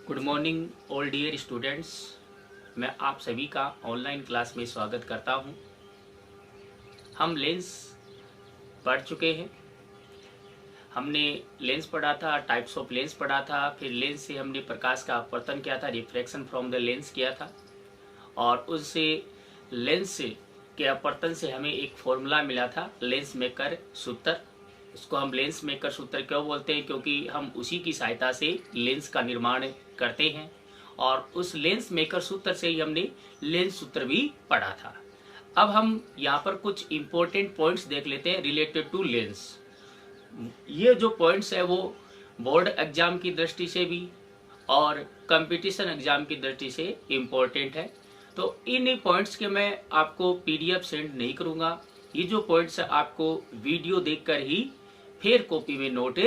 Good morning all dear students. मैं आप सभी का ऑनलाइन क्लास में स्वागत करता हूं। हम लेंस पढ़ चुके हैं। हमने लेंस पढ़ा था, टाइप्स ऑफ लेंस पढ़ा था, फिर लेंस से हमने प्रकाश का अपवर्तन किया था, रिफ्रैक्शन फ्रॉम द लेंस किया था, और उससे लेंस के अपवर्तन से हमें एक फॉर्मूला मिला था लेंस मेकर सूत्र। उसको हम लेंस मेकर सूत्र क्यों बोलते हैं? क्योंकि हम उसी की सहायता से लेंस का निर्माण करते हैं, और उस लेंस मेकर सूत्र से ही हमने लेंस सूत्र भी पढ़ा था। अब हम यहाँ पर कुछ इंपॉर्टेंट पॉइंट्स देख लेते हैं रिलेटेड टू लेंस। ये जो पॉइंट्स है वो बोर्ड एग्जाम की दृष्टि से भी और कंपटीशन एग्जाम की दृष्टि से इम्पोर्टेंट है। तो इन पॉइंट्स के मैं आपको पीडीएफ सेंड नहीं करूँगा। ये जो पॉइंट्स है आपको वीडियो देखकर ही फिर कॉपी में नोट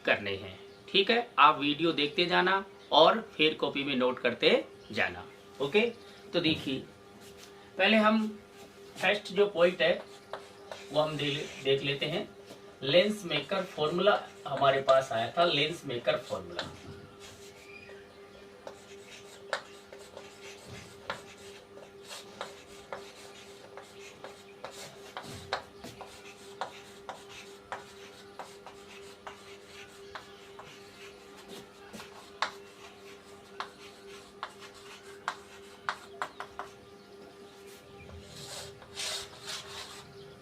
करने हैं। ठीक है, आप वीडियो देखते जाना और फिर कॉपी में नोट करते जाना। ओके, तो देखिए पहले हम फर्स्ट जो पॉइंट है वो हम देख लेते हैं। लेंस मेकर फॉर्मूला हमारे पास आया था, लेंस मेकर फॉर्मूला।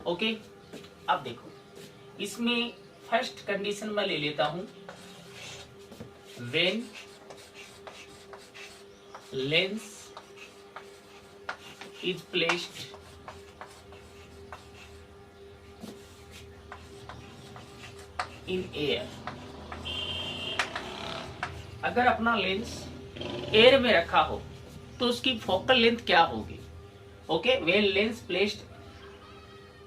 ओके, अब देखो इसमें फर्स्ट कंडीशन मैं ले लेता हूं, when lens is placed in air. अगर अपना लेंस एयर में रखा हो तो उसकी फोकल लेंथ क्या होगी? Okay, when lens placed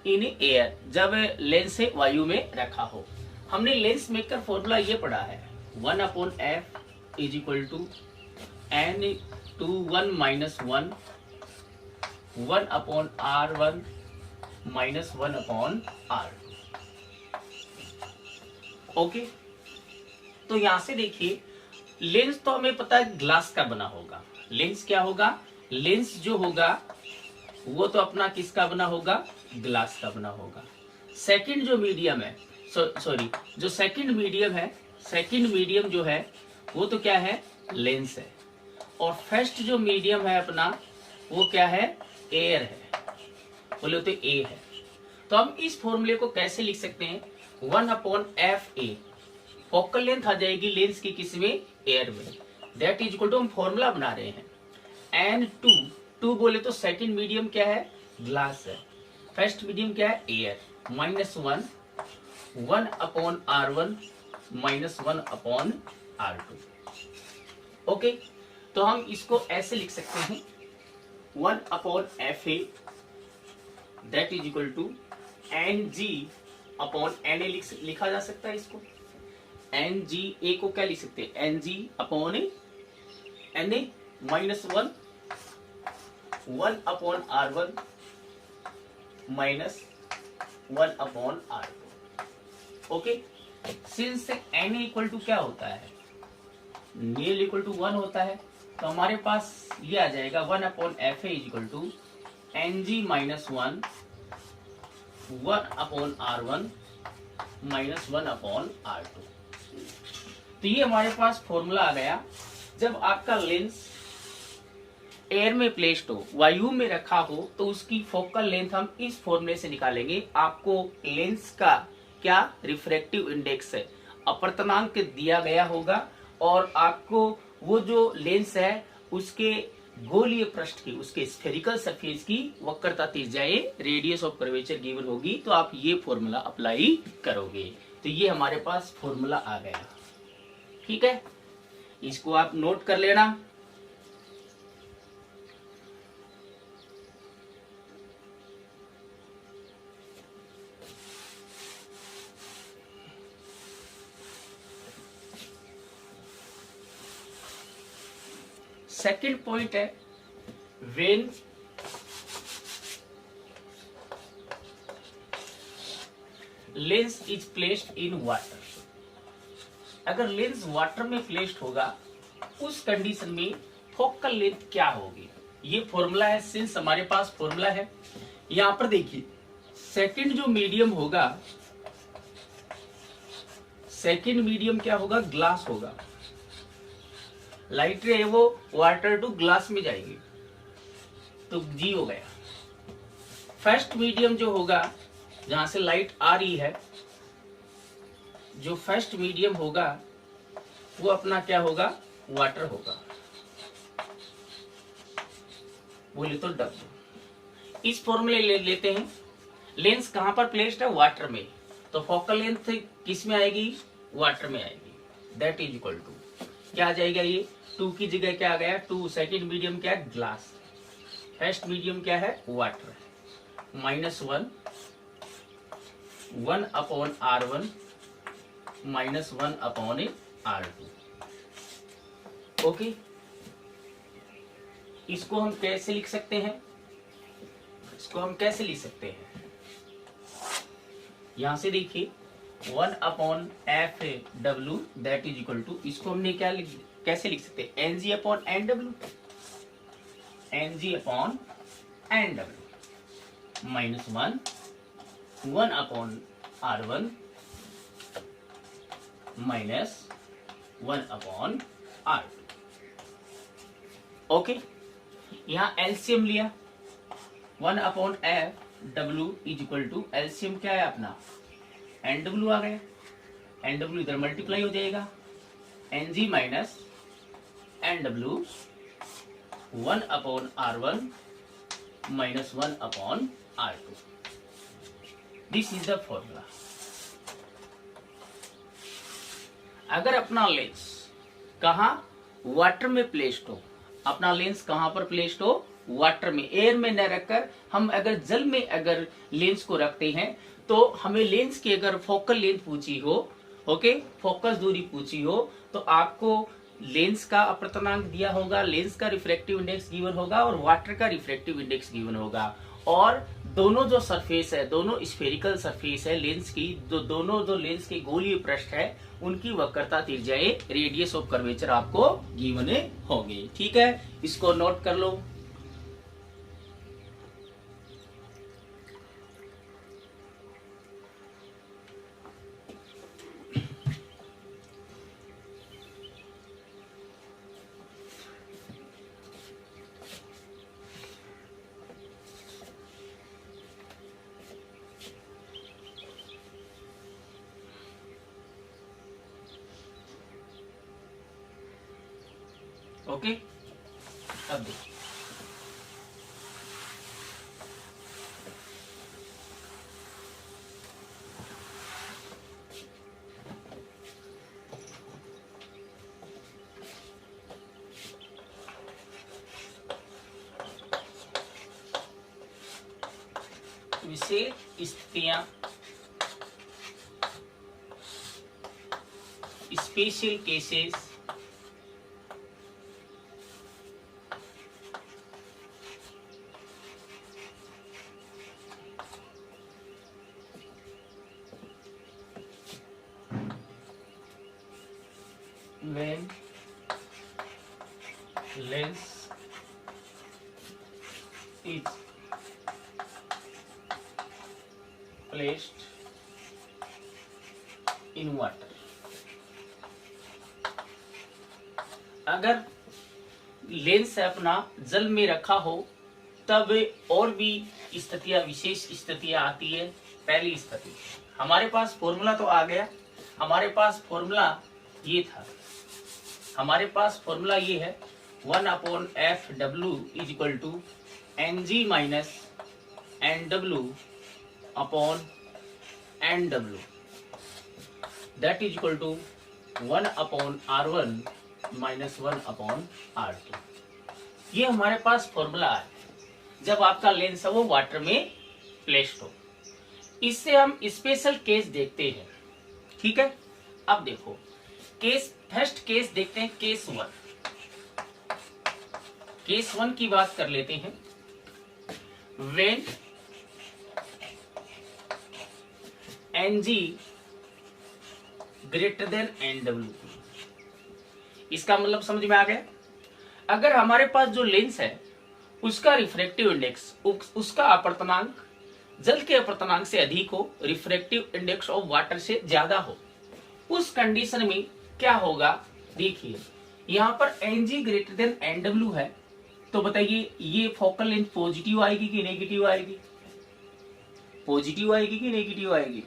in air, जब लेंस से वायु में रखा हो। हमने लेंस मेकर फॉर्मूला ये पढ़ा है, 1/f is equal to n to 1 minus 1 1/r1 minus 1/r2। Okay, तो यहां से देखिए लेंस तो हमें पता है ग्लास का बना होगा। लेंस क्या होगा? लेंस जो होगा वो तो अपना किसका बना होगा? ग्लास का बना होगा। सेकंड जो मीडियम है, सॉरी जो सेकंड मीडियम है, सेकंड मीडियम जो है वो तो क्या है? लेंस है। और फर्स्ट जो मीडियम है अपना वो क्या है? एयर है, बोले तो ए है। तो हम इस फॉर्मूले को कैसे लिख सकते हैं? 1/fa फोकल लेंथ आ जाएगी लेंस की किसमें? एयर में। दैट इज इक्वल टू, हम फॉर्मूला बना रहे हैं, n2 बोले तो सेकंड मीडियम क्या है? ग्लास है। फर्स्ट मीडियम क्या है? Air. Minus 1/r1 minus 1/r2। Okay, तो हम इसको ऐसे लिख सकते हैं, 1/fa that is equal to ng/na लिखा जा सकता है इसको। nga को क्या लिख सकते हैं? ng/na minus 1/r1 minus 1/r2। Okay, since n equal to क्या होता है? नील इक्वल टू 1 होता है, तो हमारे पास ये आ जाएगा 1/fa is equal to ng minus 1/r1 minus 1/r2। तो ये हमारे पास फॉर्मूला आ गया। जब आपका लेंस एयर में प्लेस्ड हो, वायु में रखा हो, तो उसकी फोकल लेंथ हम इस फॉर्मूले से निकालेंगे। आपको लेंस का क्या रिफ्रैक्टिव इंडेक्स है, अपवर्तनांक दिया गया होगा, और आपको वो जो लेंस है उसके गोलीय पृष्ठ की, उसके स्फेरिकल सरफेस की वक्रता त्रिज्याएं, रेडियस ऑफ कर्वेचर गिवन होगी। तो आप ये फॉर्मूला अप्लाई करोगे। तो ये हमारे पास फॉर्मूला आ गया। ठीक है, इसको आप नोट कर लेना। सेकंड पॉइंट है, when lens is placed in water. अगर लेंस वाटर में प्लेस्ड होगा उस कंडीशन में फोकल लेंथ क्या होगी। ये फॉर्मूला है, सिंस हमारे पास फॉर्मूला है। यहां पर देखिए सेकंड जो मीडियम होगा, सेकंड मीडियम क्या होगा, ग्लास होगा। लाइट रे वो वाटर टू ग्लास में जाएगी तो जी हो गया। फर्स्ट मीडियम जो होगा जहां से लाइट आ रही है, जो फर्स्ट मीडियम होगा वो अपना क्या होगा, वाटर होगा, बोले तो डब्ल्यू। इस फॉर्मूले ले लेते हैं। लेंस कहां पर प्लेस्ड है, वाटर में, तो फोकल लेंथ किस में आएगी, वाटर में आएगी। दैट इज इक्वल टू क्या आ जाएगा, ये 2 की जगह क्या आ गया 2, सेकेंड मीडियम क्या है, ग्लास, फर्स्ट मीडियम क्या है, वाटर, -1 1/R1 -1/R2। ओके, इसको हम कैसे लिख सकते हैं, इसको हम कैसे लिख सकते हैं, यहां से देखिए 1/FW that is equal to, इसको हमने कैसे लिख सकते हैं, NG/NW, NG/NW -1 1/R1 -1/R2। Okay, यहां एलसीएम लिया, 1/FW is equal to, LCM क्या है अपना, NW आ गया, NW इधर मल्टीप्लाई हो जाएगा, NG minus NW 1/R1 -1/R2। This is the formula. अगर अपना लेंस कहा वाटर में प्लेस्ड हो, अपना लेंस कहां पर प्लेस्ड हो, वाटर में, एयर में न रखकर हम अगर जल में अगर लेंस को रखते हैं तो हमें लेंस की अगर फोकल लेंथ पूछी हो, ओके, फोकस दूरी पूछी हो, तो आपको लेंस का अपवर्तनांक दिया होगा, लेंस का रिफ्रैक्टिव इंडेक्स गिवन होगा और वाटर का रिफ्रैक्टिव इंडेक्स गिवन होगा। और दोनों जो सरफेस है, दोनों स्फेरिकल सरफेस है लेंस की, दोनों जो लेंस के गोलीय पृष्ठ है उनकी वक्रता त्रिज्याएं, रेडियस ऑफ कर्वेचर आपको गिवन होगी। ठीक है, इसको नोट कर लो। ओके, अब देखिए विशेष स्थितियां, special cases, when lens is placed in water। अगर लेंस अपना जल में रखा हो तब और भी स्थितियां, विशेष स्थितियां आती है। पहली स्थिति, हमारे पास फॉर्मूला तो आ गया, हमारे पास फॉर्मूला ये था, हमारे पास फॉर्मूला ये है 1/FW is equal to NG minus NW upon NW that is equal to 1/R1 -1/R2। ये हमारे पास फॉर्मूला है जब आपका लेंस है वो वाटर में प्लेस्ड हो। इससे हम स्पेशल केस देखते हैं। ठीक है, अब देखो केस, फर्स्ट केस देखते हैं, केस 1। केस 1 की बात कर लेते हैं। When NG greater than NW, इसका मतलब समझ में आ गया। अगर हमारे पास जो लेंस है उसका रिफ्रैक्टिव इंडेक्स, उसका अपवर्तनांक जल के अपवर्तनांक से अधिक हो, रिफ्रैक्टिव इंडेक्स ऑफ वाटर से ज्यादा हो, उस कंडीशन में क्या होगा, देखिए यहाँ पर Ng ग्रेटर देन Nw है, तो बताइए ये फोकल लेंथ पॉजिटिव आएगी कि नेगेटिव आएगी? पॉजिटिव आएगी कि नेगेटिव आएगी?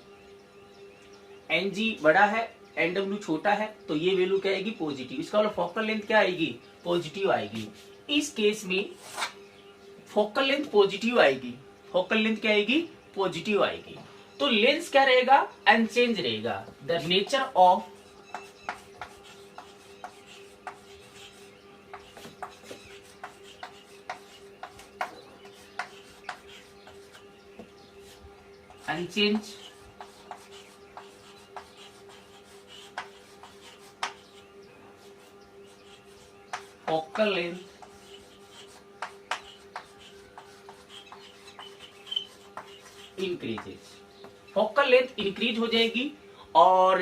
Ng बड़ा है, Nw छोटा है, तो ये वैल्यू क्या आएगी? पॉजिटिव। इसका मतलब फोकल लेंथ क्या आएगी? पॉजिटिव आएगी। इस केस में फोकल लेंथ पॉजिटिव आएगी, फोकल लेंथ क्या आएगी? पॉजिटिव आएगी। तो लेंस क्या रहेगा? अनचेंज रहेगा। The nature of unchange focal length increases. Focal length increase हो जाएगी और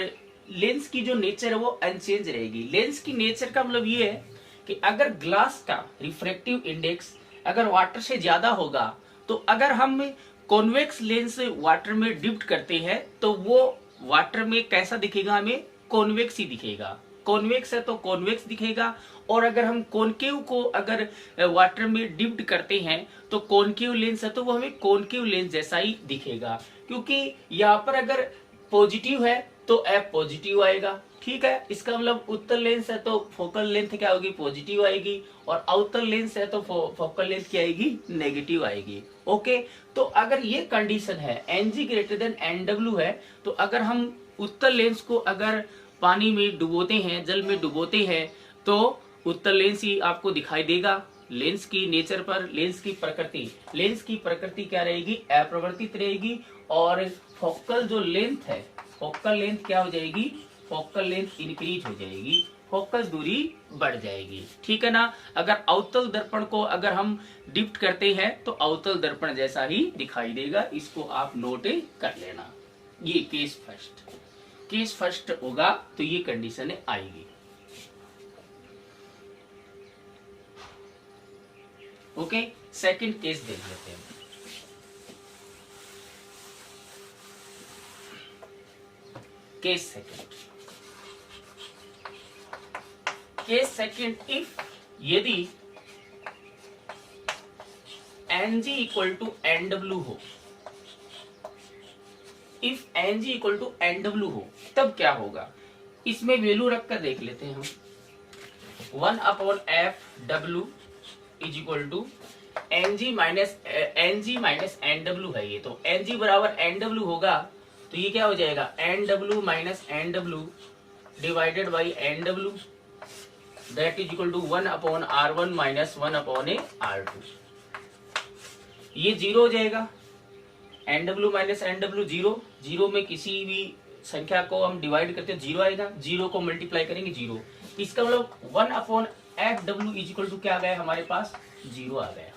लेंस की जो नेचर है वो अनचेंज रहेगी। लेंस की नेचर का मतलब ये है कि अगर ग्लास का रिफ्रैक्टिव इंडेक्स अगर वाटर से ज्यादा होगा, तो अगर हम कॉन्वेक्स लेंस वाटर में डिप्ट करते हैं तो वो वाटर में कैसा दिखेगा? हमें कॉन्वेक्स ही दिखेगा। कॉन्वेक्स है तो कॉन्वेक्स दिखेगा। और अगर हम कॉनकेव को अगर वाटर में डिप्ट करते हैं तो कॉनकेव लेंस है तो वो हमें कॉनकेव लेंस जैसा ही दिखेगा, क्योंकि यहाँ पर अगर पॉजिटिव है तो एफ पॉजिटिव आएगा। ठीक है, इसका मतलब उत्तल लेंस है तो फोकल लेंथ क्या होगी? पॉजिटिव आएगी। और अवतल लेंस है तो फोकल लेंथ क्या आएगी? नेगेटिव आएगी। ओके, तो अगर ये कंडीशन है Ng ग्रेटर देन Nw है, तो अगर हम उत्तल लेंस को अगर पानी में डुबोते हैं, जल में डुबोते हैं, तो उत्तल लेंस ही आपको दिखाई देगा। लेंस की नेचर पर, लेंस की प्रकृति क्या रहेगी? अपरिवर्तित रहेगी। और फोकल जो लेंथ है, फोकल लेंथ क्या हो जाएगी? फोकल लेंथ इंक्रीज हो जाएगी, फोकल दूरी बढ़ जाएगी। ठीक है ना। अगर अवतल दर्पण को अगर हम डिप्ट करते हैं तो अवतल दर्पण जैसा ही दिखाई देगा। इसको आप नोट कर लेना। ये केस फर्स्ट होगा तो ये कंडीशन आएगी। ओके, सेकंड केस देख लेते हैं। केस सेकंड, इफ यदि Ng इक्वल टू Nw हो, if Ng equal to Nw हो, तब क्या होगा? इसमें वैल्यू रख कर देख लेते हैं हम। 1/F is equal to Ng minus Nw है ये, तो Ng बराबर Nw होगा, तो ये क्या हो जाएगा? Nw minus Nw divided by Nw, that is equal to 1/R1 minus 1/R2। ये जीरो हो जाएगा। Nw माइनस Nw जीरो में किसी भी संख्या को हम डिवाइड करते हैं जीरो आएगा, जीरो को मल्टीप्लाई करेंगे जीरो। इसका मतलब 1/Fw इज इक्वल टू क्या आ गया हमारे पास? जीरो आ गया।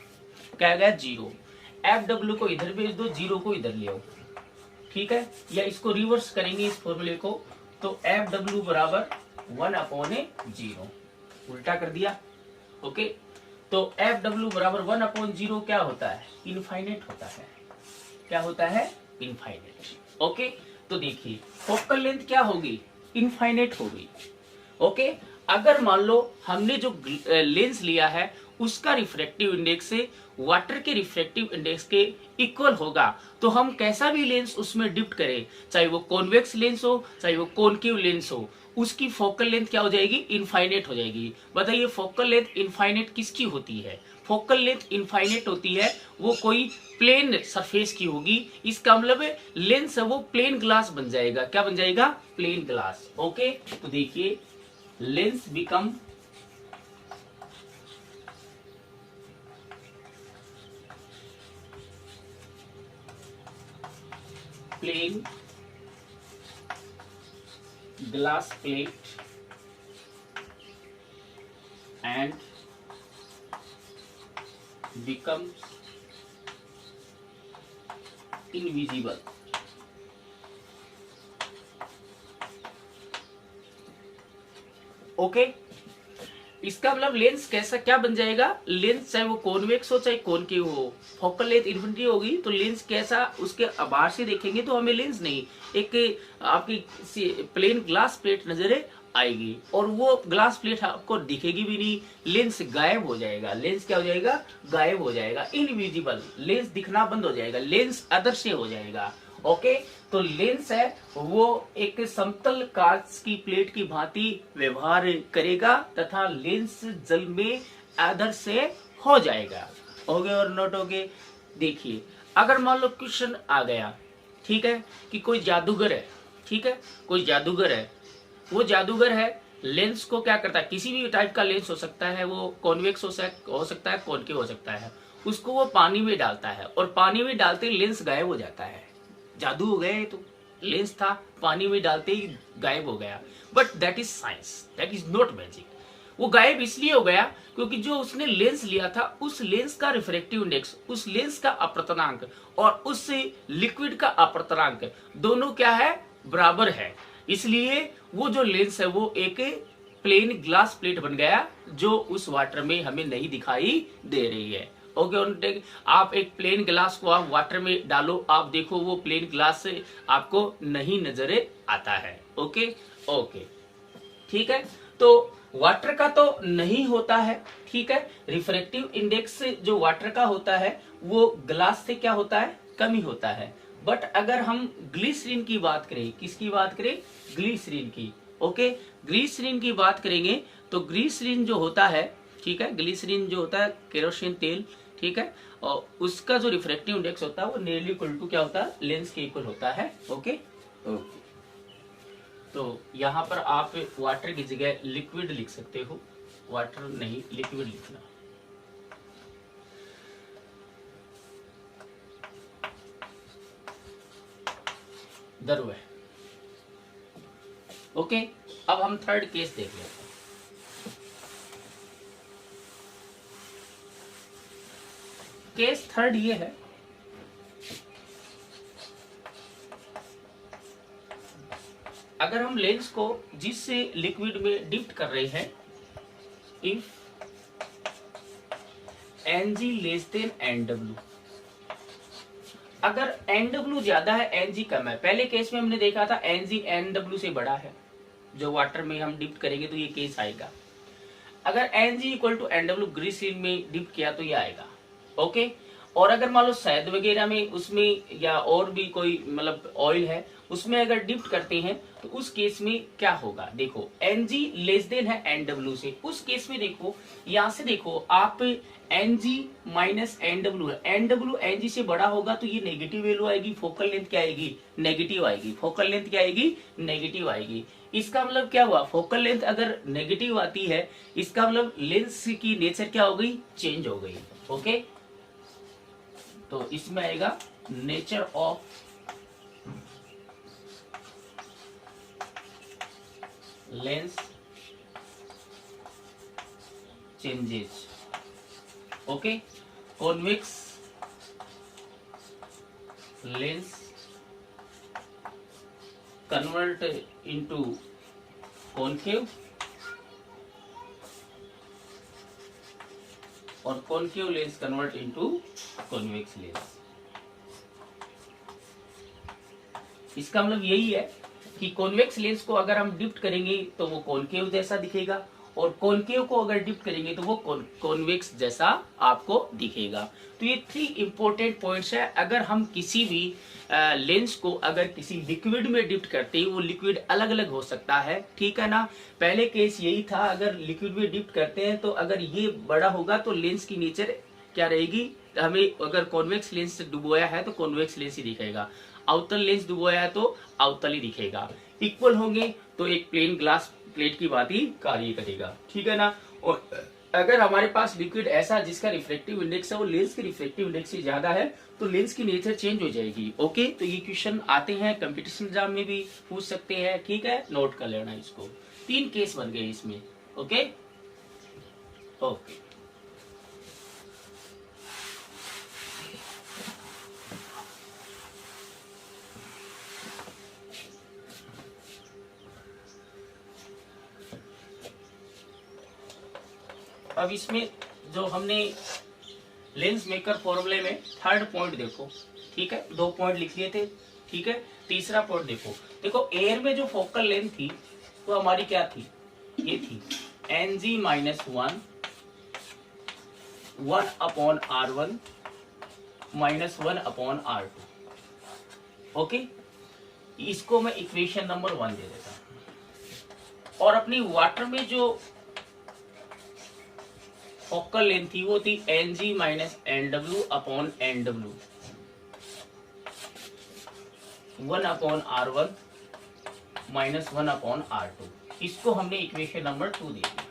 क्या आ गया? जीरो। Fw को इधर भेज दो, जीरो को इधर ले आओ। ठीक है, या इसको रिवर्स करेंगे इस फॉर्मूले को, तो Fw बराबर 1/0, उल्टा कर दिया। ओके, तो Fw बराबर 1/0 क्या होता है? इनफाइनाइट होता है। क्या होता है? इनफाइनाइट। ओके, तो देखिए फोकल लेंथ क्या होगी? इनफाइनाइट होगी। ओके, अगर मान लो हमने जो लेंस लिया है उसका रिफ्रैक्टिव इंडेक्स से वाटर के रिफ्रैक्टिव इंडेक्स के इक्वल होगा, तो हम कैसा भी लेंस उसमें डिप्ट करें, चाहे वो कॉन्वेक्स लेंस हो चाहे वो कॉनकेव लेंस हो, उसकी फोकल लेंथ क्या हो जाएगी? इनफाइनाइट हो जाएगी। बताइए फोकल लेंथ इनफाइनाइट किसकी होती है? फोकल लेंथ इनफाइनाइट होती है वो कोई प्लेन सरफेस की होगी। इसका मतलब लेंस है वो प्लेन ग्लास बन जाएगा। क्या बन जाएगा? Plane glass. ओके, तो देखिए lens become plane glass plate and becomes invisible. Okay, इसका मतलब लेंस कैसा क्या बन जाएगा, लेंस चाहे वो कॉन्वेक्स हो चाहे कॉनकेव हो, फोकल लेंथ इन्फिनिटी होगी तो लेंस कैसा, उसके बाहर से देखेंगे तो हमें लेंस नहीं, एक आपकी प्लेन ग्लास प्लेट नजर आएगी और वो ग्लास प्लेट आपको दिखेगी भी नहीं, लेंस गायब हो जाएगा। लेंस क्या हो जाएगा, गायब हो जाएगा, इनविजिबल, लेंस दिखना बंद हो जाएगा, लेंस अदृश्य हो जाएगा। ओके, तो लेंस है वो एक समतल कांच की प्लेट की भांति व्यवहार करेगा तथा लेंस जल में अदृश्य हो जाएगा। हो गए और नोट हो गए। देखिए अगर मान लो क्वेश्चन आ गया, ठीक है, कि कोई जादूगर है, ठीक है, कोई जादूगर है, वो जादूगर है, लेंस को क्या करता है, किसी भी टाइप का लेंस हो सकता है, वो कॉन्वेक्स हो सकता है, कॉनकेव हो सकता है, उसको वो पानी में डालता है और पानी में डालते ही लेंस गायब हो जाता है। जादू हो गया, तो लेंस था, पानी में डालते ही गायब हो गया। But that is science, that is not magic. वो गायब इसलिए हो गया क्योंकि जो उसने लेंस लिया था, उस लेंस का रिफ्रैक्टिव इंडेक्स, उस लेंस का अपवर्तनांक और उस लिक्विड का अपवर्तनांक दोनों क्या है, बराबर है। इसलिए वो जो लेंस है वो एक प्लेन ग्लास प्लेट बन गया जो उस वाटर में हमें नहीं दिखाई दे रही है। ओके, आप एक प्लेन ग्लास को आप वाटर में डालो, आप देखो वो प्लेन ग्लास से आपको नहीं नजर आता है। ओके ओके, ठीक है, तो वाटर का तो नहीं होता है, ठीक है, रिफ्रैक्टिव इंडेक्स जो वाटर का होता है वो ग्लास से क्या होता है, कम ही होता है। बट अगर हम ग्लिसरीन की बात करें, किसकी बात करें, ग्लिसरीन की, ओके, ग्लिसरीन की बात करेंगे तो ग्लिसरीन जो होता है, ठीक है, ग्लिसरीन जो होता है केरोसिन तेल, ठीक है, और उसका जो रिफ्रैक्टिव इंडेक्स होता है वो नियरली इक्वल टू क्या होता है, लेंस के इक्वल होता है। ओके ओके, तो यहाँ पर आप वाटर की जगह लिक्विड लिख सकते हो, वाटर नहीं लिक्विड लिखना। दरवे। ओके, अब हम थर्ड केस देख लेते हैं। केस थर्ड ये है, अगर हम लेंस को जिस लिक्विड में डिप्ट कर रहे हैं, if Ng less than Nw, अगर Nw ज्यादा है Ng कम है, पहले केस में हमने देखा था Ng Nw से बड़ा है, जो वाटर में हम डिप्ट करेंगे तो ये केस आएगा। अगर Ng equal to Nw glycerine में डिप्ट किया तो ये आएगा। ओके, और अगर मान लो शहद वगैरह में उसमें या और भी कोई मतलब ऑयल है उसमें अगर डिप्ट करते हैं तो उस केस में क्या होगा, देखो Ng लेस देन है Nw से, उस केस में देखो यहां से देखो आप Ng माइनस Nw है, Nw Ng से बड़ा होगा तो ये नेगेटिव वैल्यू आएगी, फोकल लेंथ क्या आएगी, नेगेटिव आएगी, फोकल लेंथ क्या आएगी, नेगेटिव आएगी। इसका मतलब क्या हुआ, फोकल लेंथ अगर नेगेटिव आती है इसका मतलब लेंस की नेचर क्या हो गई, चेंज हो गई। ओके, तो इसमें आएगा nature of lens changes. Okay, convex lens convert into concave और concave lens convert into convex lens. इसका मतलब यही है कि कॉन्वेक्स लेंस को अगर हम डिप्ट करेंगे तो वो कॉनकेव जैसा दिखेगा और कॉनकेव को अगर डिप्ट करेंगे तो वो कॉन्वेक्स जैसा आपको दिखेगा। तो ये 3 इंपॉर्टेंट पॉइंट्स है। अगर हम किसी भी लेंस को अगर किसी लिक्विड में डिप्ट करते हैं, वो लिक्विड अलग अलग हो सकता है, ठीक है ना। पहले केस यही था, अगर लिक्विड में डिप्ट करते हैं तो अगर ये बड़ा होगा तो लेंस की नेचर क्या रहेगी, हमें अगर कॉन्वेक्स लेंस डुबोया है तो कॉन्वेक्स लेंस ही दिखेगा, अवतल लेंस डुबोया है तो अवतल ही दिखेगा। इक्वल होंगे तो एक प्लेन ग्लास प्लेट की बात ही कार्य करेगा, ठीक है ना। और अगर हमारे पास लिक्विड ऐसा जिसका रिफ्लेक्टिव इंडेक्स है वो लेंस के रिफ्लेक्टिव इंडेक्स से ज्यादा है तो लेंस की नेचर चेंज हो जाएगी। ओके, तो ये क्वेश्चन आते हैं कंपटीशन एग्जाम में भी पूछ सकते हैं, ठीक है, नोट कर लेना इसको। 3 केस बन गए इसमें। ओके ओके, अब इसमें जो हमने लेंस मेकर फॉर्मूले में थर्ड पॉइंट देखो, ठीक है, 2 पॉइंट लिख लिए थे, ठीक है। तीसरा पॉइंट देखो, देखो एयर में जो फोकल लेंथ थी वो हमारी क्या थी, ये थी Ng minus 1 1/R1 minus 1/R2। Okay, इसको मैं इक्वेशन नंबर 1 दे देता हूं। और अपनी वाटर में जो फोकल लेंथ थी वो थी Ng minus NW/NW 1/R1 minus 1/R2। इसको हमने इक्वेशन नंबर 2 दे दिया।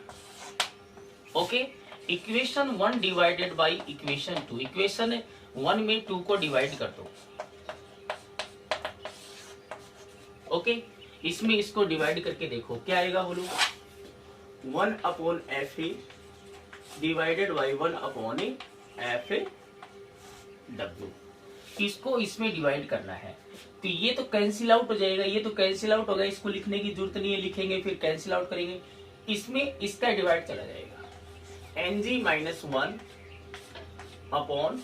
Okay, equation 1 divided by equation 2, equation 1 में 2 को डिवाइड कर दो। ओके, इसमें इसको डिवाइड करके देखो क्या आएगा, बोलो 1/FA डिवाइडेड बाई 1/FW। इसको इसमें डिवाइड करना है, तो ये तो कैंसिल आउट हो जाएगा, ये तो कैंसिल आउट होगा, इसको लिखने की जरूरत नहीं है, लिखेंगे फिर कैंसिल आउट करेंगे। इसमें इसका डिवाइड चला जाएगा, Ng minus 1 upon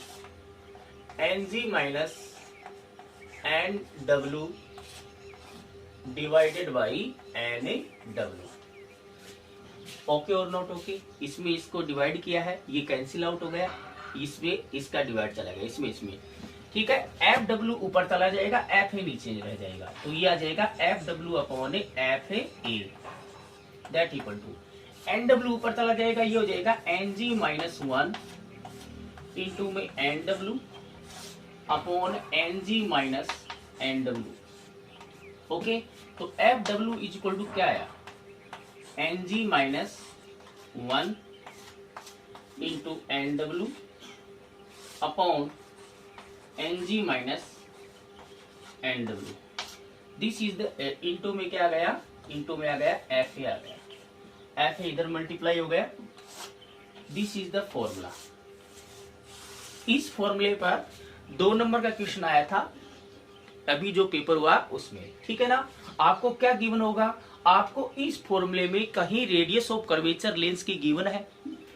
Ng minus NW divided by NW। Okay और नॉट ओके, इसमें इसको डिवाइड किया है, ये कैंसिल आउट हो गया, इसमें इसका डिवाइड चला गया, इसमें ठीक है। FW ऊपर चला जाएगा, FA नीचे रह जाएगा, तो ये आ जाएगा FW upon FA that equal to NW ऊपर चला जाएगा, ये हो जाएगा Ng माइनस 1 इंटू में NW upon Ng minus NW। Okay, तो FW इज इक्वल टू क्या आया, Ng minus 1 into NW upon Ng minus NW। This is the into में क्या आ गया, इंटू में आ गया FA आ गया, FA इधर मल्टीप्लाई हो गया। This is the formula. इस फॉर्मूले पर 2 नंबर का क्वेश्चन आया था अभी जो पेपर हुआ उसमें, ठीक है ना। आपको क्या गिवन होगा, आपको इस फॉर्मूले में कहीं रेडियस ऑफ कर्वेचर लेंस की गिवन है,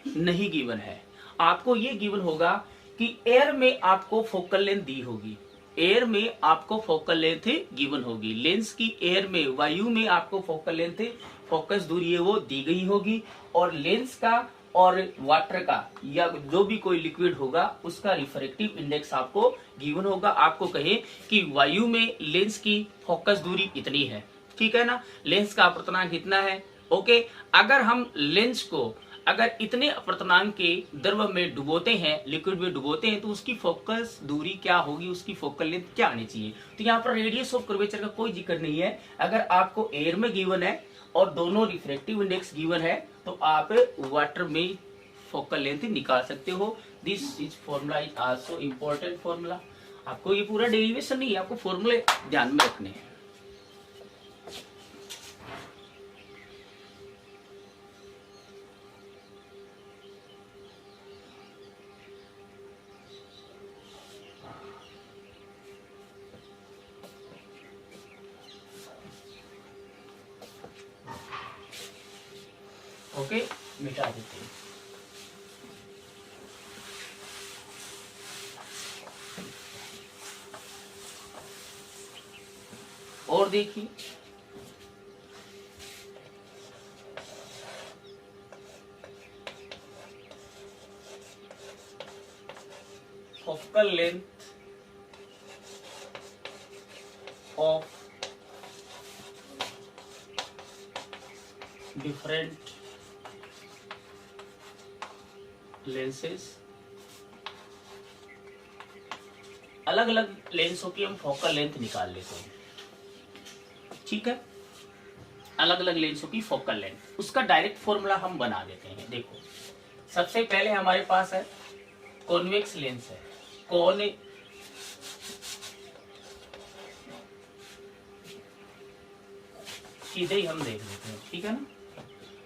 नहीं गिवन है। आपको ये गिवन होगा कि एयर में आपको फोकल लेंथ दी होगी, एयर में आपको फोकल लेंथ गिवन होगी, लेंस की एयर में वायु में आपको फोकल लेंथ फोकस दूरी है वो दी गई होगी, और लेंस का और वाटर का या जो भी कोई लिक्विड होगा उसका रिफ्रैक्टिव इंडेक्स आपको गिवन होगा। आपको कहे कि वायु में लेंस की फोकस दूरी इतनी है, ठीक है ना, लेंस का अपवर्तनांक इतना है। ओके, अगर हम लेंस को अगर इतने अपवर्तनांक के द्रव में डुबोते हैं, लिक्विड में डुबोते हैं, तो उसकी फोकस दूरी क्या होगी, उसकी फोकल लेंथ क्या आनी चाहिए। तो यहाँ पर रेडियस ऑफ कर्वेचर का कोई जिक्र नहीं है। अगर आपको एयर में गिवन है और दोनों रिफ्रैक्टिव इंडेक्स गिवन है तो आप वाटर में फोकल लेंथ निकाल सकते हो। This is formula is also important formula. आपको ये पूरा डेरिवेशन नहीं है, आपको फॉर्मूले ध्यान में रखने हैं। ओके, मिटा देते हैं। और देखिए focal length of different lenses, अलग अलग लेंसों की हम फोकल लेंथ निकाल लेते हैं, ठीक है, अलग अलग लेंसों की फोकल लेंथ, उसका डायरेक्ट फॉर्मूला हम बना देते हैं। देखो सबसे पहले हमारे पास है कॉन्वेक्स लेंस है, सीधे ही हम देख लेते हैं, ठीक है ना।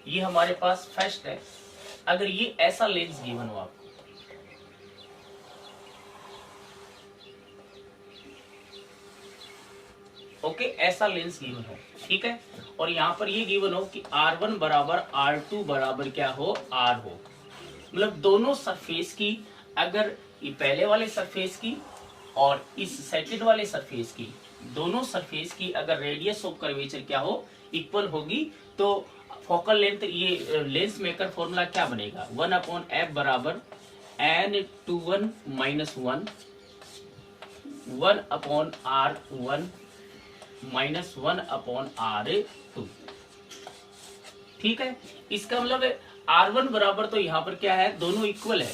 ये हमारे पास फर्स्ट है, अगर ये ऐसा लेंस गिवन हो आपको, ओके, ऐसा लेंस गिवन हो, ठीक है, और यहाँ पर ये गिवन हो कि R1 बराबर R2 बराबर क्या हो, R हो, मतलब दोनों सरफेस की, अगर ये पहले वाले सरफेस की और इस सेकंड वाले सरफेस की, दोनों सरफेस की अगर रेडियस ऑफ कर्वेचर क्या हो, इक्वल होगी, तो फोकल लेंथ, ये लेंस मेकर फॉर्मूला क्या बनेगा, 1/f बराबर n21 minus 1 1/r1 minus 1/r2। ठीक है, इसका मतलब R1 बराबर, तो यहाँ पर क्या है, दोनों इक्वल है,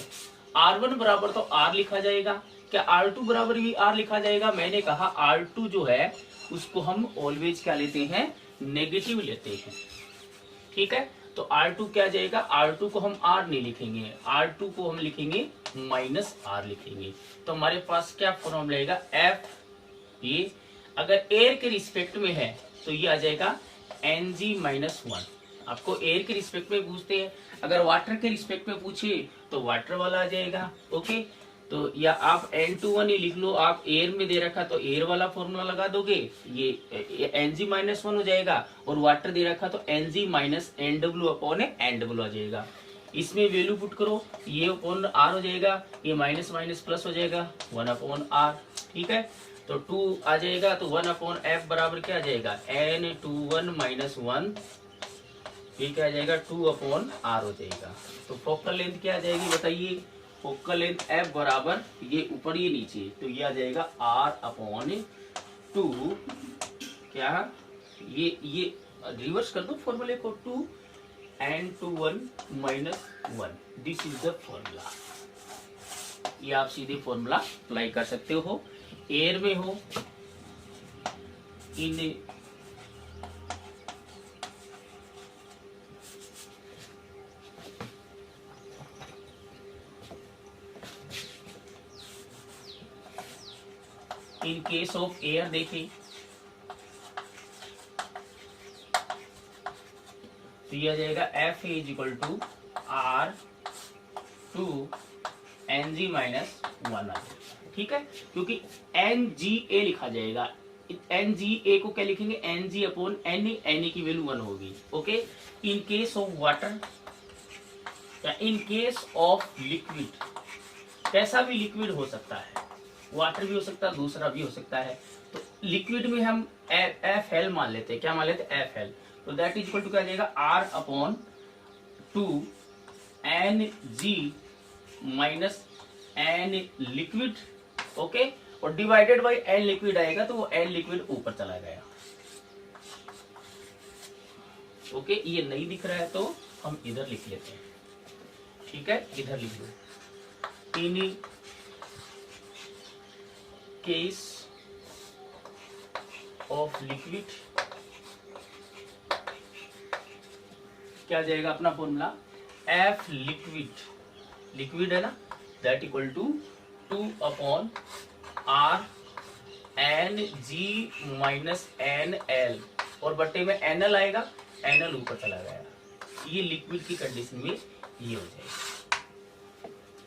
R1 बराबर तो R लिखा जाएगा, क्या R2 बराबर भी R लिखा जाएगा। मैंने कहा R2 जो है उसको हम ऑलवेज क्या लेते हैं, नेगेटिव लेते हैं। ठीक है, तो R2 क्या जाएगा, R2 को हम R नहीं लिखेंगे, R2 को हम लिखेंगे माइनस R लिखेंगे। तो हमारे पास क्या फॉर्मूला रहेगा, F, ये अगर एयर के रिस्पेक्ट में है तो ये आ जाएगा Ng-1। आपको एयर के रिस्पेक्ट में पूछते हैं, अगर वाटर के रिस्पेक्ट में पूछे तो वाटर वाला आ जाएगा। ओके, तो या आप N21 ही लिख लो, आप एयर में दे रखा तो एयर वाला फॉर्मूला लगा दोगे, ये Ng-1 हो जाएगा, और वाटर दे रखा तो Ng minus NW upon NW आ जाएगा। इसमें वैल्यू पुट करो, ये अपॉन R हो जाएगा, ये माइनस माइनस प्लस हो जाएगा 1/R। ठीक है, तो 2 आ जाएगा, तो 1/f बराबर क्या आ जाएगा, N21 माइनस 1, ये क्या आ जाएगा 2/R हो जाएगा। तो फोकल लेंथ क्या आ जाएगी बताइए, फोकल लेंथ f बराबर ये ऊपर ये नीचे, तो ये आ जाएगा R/2, क्या ये रिवर्स कर दो फॉर्मूले को, 2n21 minus 1, this is the formula. ये आप सीधे फॉर्मूला अप्लाई कर सकते हो, एयर में हो, इन केस ऑफ एयर देखें तो यह आ जाएगा F is equal to R2 Ng minus 1 आ जाएगा। ठीक है, क्योंकि Nga लिखा जाएगा, Nga को क्या लिखेंगे, Ng अपॉन Na की वैल्यू 1 होगी। Okay, in case of water या इन केस ऑफ लिक्विड, कैसा भी लिक्विड हो सकता है, वाटर भी हो सकता है, दूसरा भी हो सकता है, तो लिक्विड में हम FL मान लेते हैं, क्या मान लेते हैं, FL, तो दैट इज इक्वल टू क्या जाएगा, R/2 Ng minus N liquid. Okay, और डिवाइडेड बाय N लिक्विड आएगा, तो वो N लिक्विड ऊपर चला गया। ओके, ये नहीं दिख रहा है तो हम इधर लिख लेते हैं। ठीक है, इधर लिख लो, इन केस ऑफ लिक्विड क्या जाएगा अपना फॉर्मूला, F लिक्विड है ना, that equal to 2/R Ng minus NL, और बट्टे में NL आएगा, NL ऊपर चला गया, ये लिक्विड की कंडीशन में ये हो जाएगा।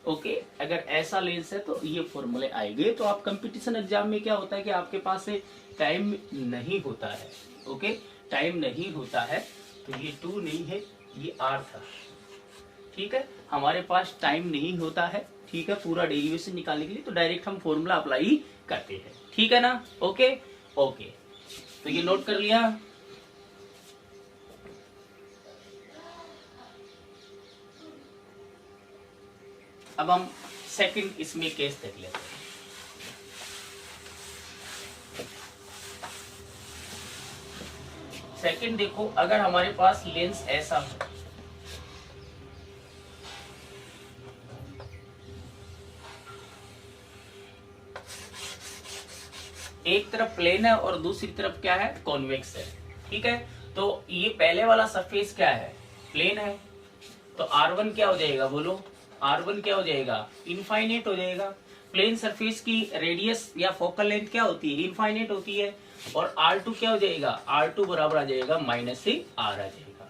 ओके, अगर ऐसा लेंस है तो ये फॉर्मूले आएंगे। तो आप कंपटीशन एग्जाम में क्या होता है कि आपके पास से टाइम नहीं होता है। ओके, टाइम नहीं होता है, तो ये 2 नहीं है, ये R था। ठीक है, हमारे पास टाइम नहीं होता है, ठीक है, पूरा डेरिवेशन निकालने के लिए, तो डायरेक्ट हम फॉर्मूला अप्लाई करते हैं। ठीक है ना, ओके ओके, तो ये नोट कर लिया। अब हम सेकंड इसमें केस देख लेते हैं। सेकंड देखो, अगर हमारे पास लेंस ऐसा हो, एक तरफ प्लेन है और दूसरी तरफ क्या है, कॉन्वेक्स है। ठीक है, तो ये पहले वाला सरफेस क्या है, प्लेन है, तो R1 क्या हो जाएगा, बोलो, R1 क्या हो जाएगा, इनफाइनेट हो जाएगा। प्लेन सरफेस की रेडियस या फोकल लेंथ क्या होती है, इनफाइनेट होती है, और R2 क्या हो जाएगा, R2 बराबर आ जाएगा माइनस से R आ जाएगा।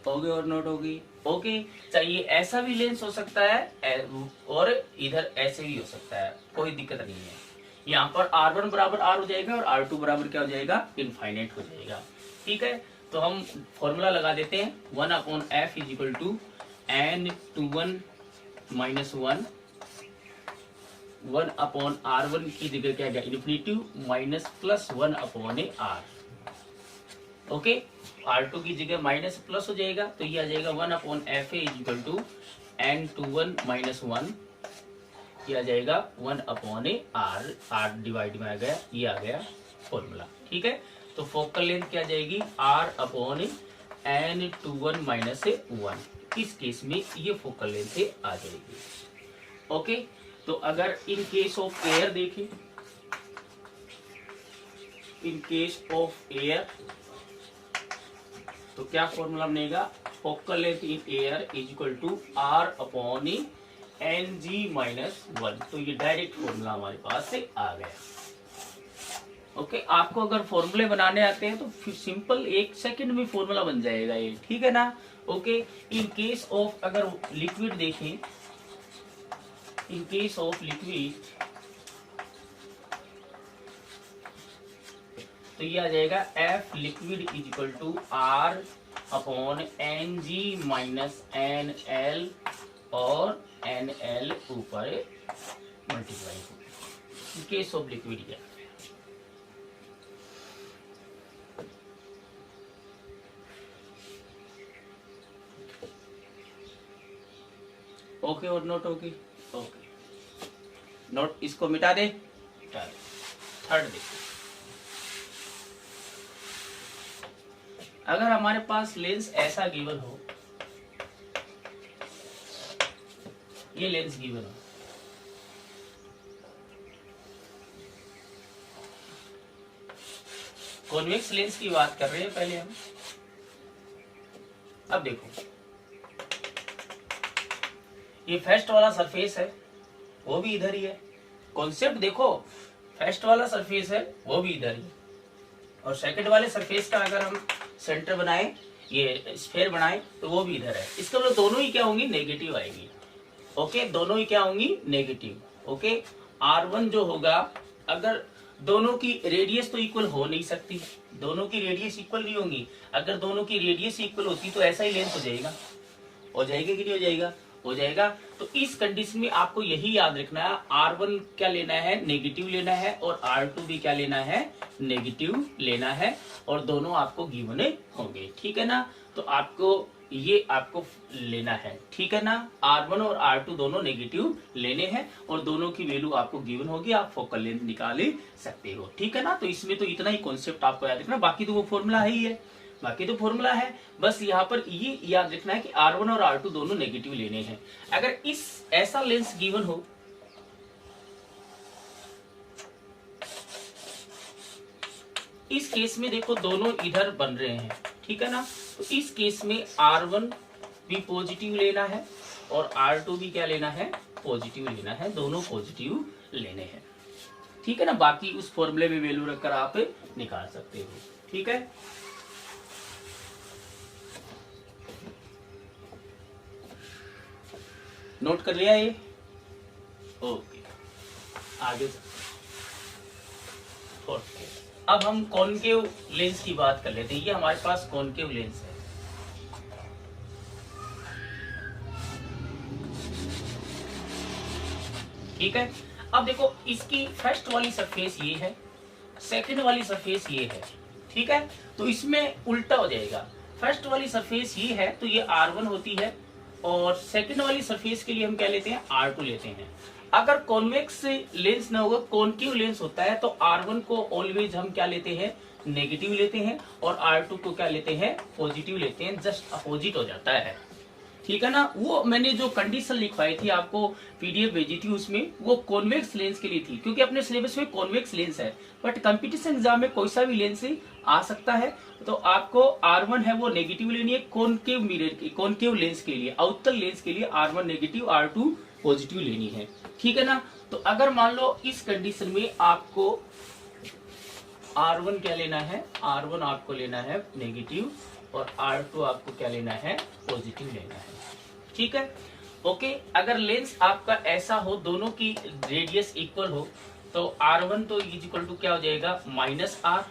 होगी और नोट होगी। ओके, चाहिए ऐसा भी लेंस हो सकता है और इधर ऐसे भी हो सकता है, कोई दिक्कत नहीं है। यहाँ पर R1 बराबर R हो जाएगा और R2 बराबर क्या हो जाएगा, इनफाइनेट हो जाएगा। ठीक है, तो हम फॉर्मूला लगा देते हैं, 1/f is equal to N21 minus one, 1/R1 की जगह क्या गया infinitive, minus plus 1/R। Okay, R2 की जगह माइनस प्लस हो जाएगा तो ये आ जाएगा 1/FA equal to N21 minus 1, ये आ जाएगा 1/R, R डिवाइड में आ गया, ये आ गया फॉर्मूला। ठीक है, तो फोकल लेंथ क्या जाएगी R/N21 माइनस 1, इस केस में ये फोकल लेंथ आ जाएगी। ओके, तो अगर इन केस ऑफ एयर देखें, इन केस ऑफ एयर तो क्या फॉर्मूला बनेगा, focal length in air is equal to R/Ng minus 1, तो ये डायरेक्ट फॉर्मूला हमारे पास से आ गया। ओके, आपको अगर फॉर्मूले बनाने आते हैं तो फिर सिंपल 1 सेकंड में फॉर्मूला बन जाएगा ये, ठीक है ना। ओके, इन केस ऑफ अगर लिक्विड देखें, इन केस ऑफ लिक्विड तो ये आ जाएगा F liquid is equal to R/Ng minus NL, और NL ऊपर मल्टीप्लाई हो, इन केस ऑफ लिक्विड क्या। ओके और नोट ओके, ओके नोट, इसको मिटा दे। थर्ड देखो, अगर हमारे पास लेंस ऐसा गिवन हो, ये लेंस गिवन हो, कॉन्वेक्स लेंस की बात कर रहे हैं पहले हम। अब देखो, ये फर्स्ट वाला सरफेस है वो भी इधर ही है, कॉन्सेप्ट देखो, फर्स्ट वाला सरफेस है वो भी इधर ही, और सेकंड वाले सरफेस का अगर हम सेंटर बनाए, ये स्फेयर बनाए तो वो भी इधर है। इसका मतलब दोनों ही क्या होंगी, नेगेटिव आएगी। ओके, दोनों ही क्या होंगी, नेगेटिव। ओके, R1 जो होगा, अगर दोनों की रेडियस तो इक्वल हो नहीं सकती, दोनों की रेडियस इक्वल नहीं होंगी, अगर दोनों की रेडियस इक्वल होती तो ऐसा ही लेंथ हो जाएगा, हो जाएगा कि नहीं हो जाएगा, हो जाएगा। तो इस कंडीशन में आपको यही याद रखना है, R1 क्या लेना है, नेगेटिव लेना है, और R2 भी क्या लेना है, नेगेटिव लेना है, और दोनों आपको गिवन होंगे, ठीक है ना। तो आपको ये आपको लेना है, ठीक है ना। R1 और R2 दोनों नेगेटिव लेने हैं, और दोनों की वैल्यू आपको गिवन होगी, आप फोकल लेंथ निकाल ही सकते हो, ठीक है ना। तो इसमें तो इतना ही कॉन्सेप्ट आपको याद रखना, बाकी तो वो फॉर्मूला ही है, बाकी तो फॉर्मूला है। बस यहाँ पर ये याद रखना है कि R1 और R2 दोनों नेगेटिव लेने हैं। अगर इस ऐसा लेंस गिवन हो, इस केस में देखो दोनों इधर बन रहे हैं, ठीक है ना। तो इस केस में R1 भी पॉजिटिव लेना है, और R2 भी क्या लेना है, पॉजिटिव लेना है, दोनों पॉजिटिव लेने हैं, ठीक है ना। बाकी उस फॉर्मूले में वैल्यू रखकर आप निकाल सकते हो, ठीक है। नोट कर लिया ये, ओके आगे। अब हम कॉनकेव लेंस की बात कर लेते हैं। ये हमारे पास कॉनकेव लेंस है, ठीक है। अब देखो, इसकी फर्स्ट वाली सरफेस ये है, सेकंड वाली सरफेस ये है, ठीक है। तो इसमें उल्टा हो जाएगा, फर्स्ट वाली सरफेस ये है तो ये R1 होती है, और सेकंड वाली सरफेस के लिए हम क्या लेते हैं, R2 लेते हैं। अगर कॉन्वेक्स लेंस ना होगा, कॉनकेव लेंस होता है, तो R1 को ऑलवेज हम क्या लेते हैं, नेगेटिव लेते हैं, और R2 को क्या लेते हैं, पॉजिटिव लेते हैं, जस्ट अपोजिट हो जाता है, ठीक है ना। वो मैंने जो कंडीशन लिखवाई थी, आपको PDF भेजी थी, उसमें वो कॉन्वेक्स लेंस के लिए थी, क्योंकि अपने सिलेबस में कॉन्वेक्स लेंस है, बट कंपटीशन एग्जाम में कोई सा भी लेंस आ सकता है। तो आपको R1 है वो नेगेटिव लेनी है, कॉनकेव मिरर की, कॉनकेव लेंस के लिए, अवतल लेंस के लिए R1 नेगेटिव, R2 पॉजिटिव लेनी है, ठीक है ना। तो अगर मान लो इस कंडीशन में आपको R1 क्या लेना है, R1 आपको लेना है नेगेटिव, और R2 आपको क्या लेना है, पॉजिटिव लेना है, ठीक है। ओके, अगर लेंस आपका ऐसा हो, दोनों की रेडियस इक्वल हो, तो R1 तो इज इक्वल टू क्या हो जाएगा, -R,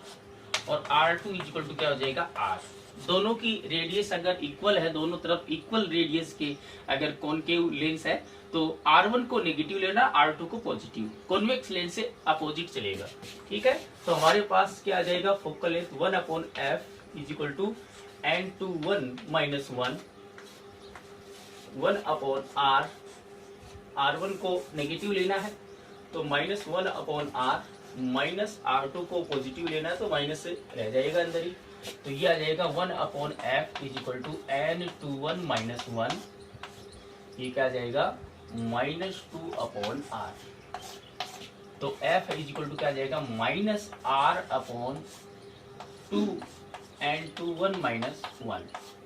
और R2 इज इक्वल टू क्या हो जाएगा, R। दोनों की रेडियस अगर इक्वल है, दोनों तरफ इक्वल रेडियस के अगर कॉनकेव लेंस है तो R1 को नेगेटिव लेना, R2 को पॉजिटिव। कॉन्वेक्स लेंस से अपोजिट चलेगा। ठीक है, तो हमारे पास क्या आ जाएगा, focal length 1/f is equal to n21 - 1/r। R1 को नेगेटिव लेना है तो -1/r, -r2 को पॉजिटिव लेना है तो माइनस से रह जाएगा अंदर ही। तो ये आ जाएगा 1/f is equal to n21 - 1। ये क्या आ जाएगा, -2/r। तो f इज इक्वल टू क्या आ जाएगा, -r/2 n21 - 1।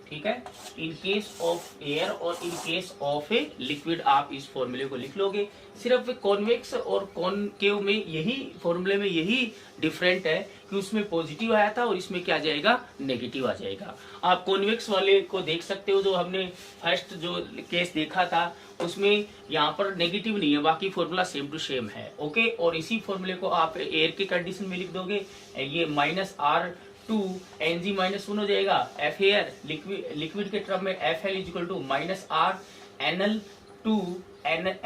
ठीक है, इन केस ऑफ एयर और इन केस ऑफ ए लिक्विड आप इस फॉर्मूले को लिख लोगे। सिर्फ कॉन्वेक्स और कॉनकेव में यही फॉर्मूले में यही डिफरेंट है कि उसमें पॉजिटिव आया था और इसमें क्या जाएगा, नेगेटिव आ जाएगा। आप कॉन्वेक्स वाले को देख सकते हो, जो हमने फर्स्ट जो केस देखा था उसमें यहाँ पर नेगेटिव नहीं है, बाकी फॉर्मूला सेम टू सेम है। ओके, और इसी फॉर्मूले को आप एयर की कंडीशन में लिख दोगे, ये -r2 Ng - 1 हो जाएगा। एफ एयर लिक्विड के टर्म में FL is equal to -r NL2 Ng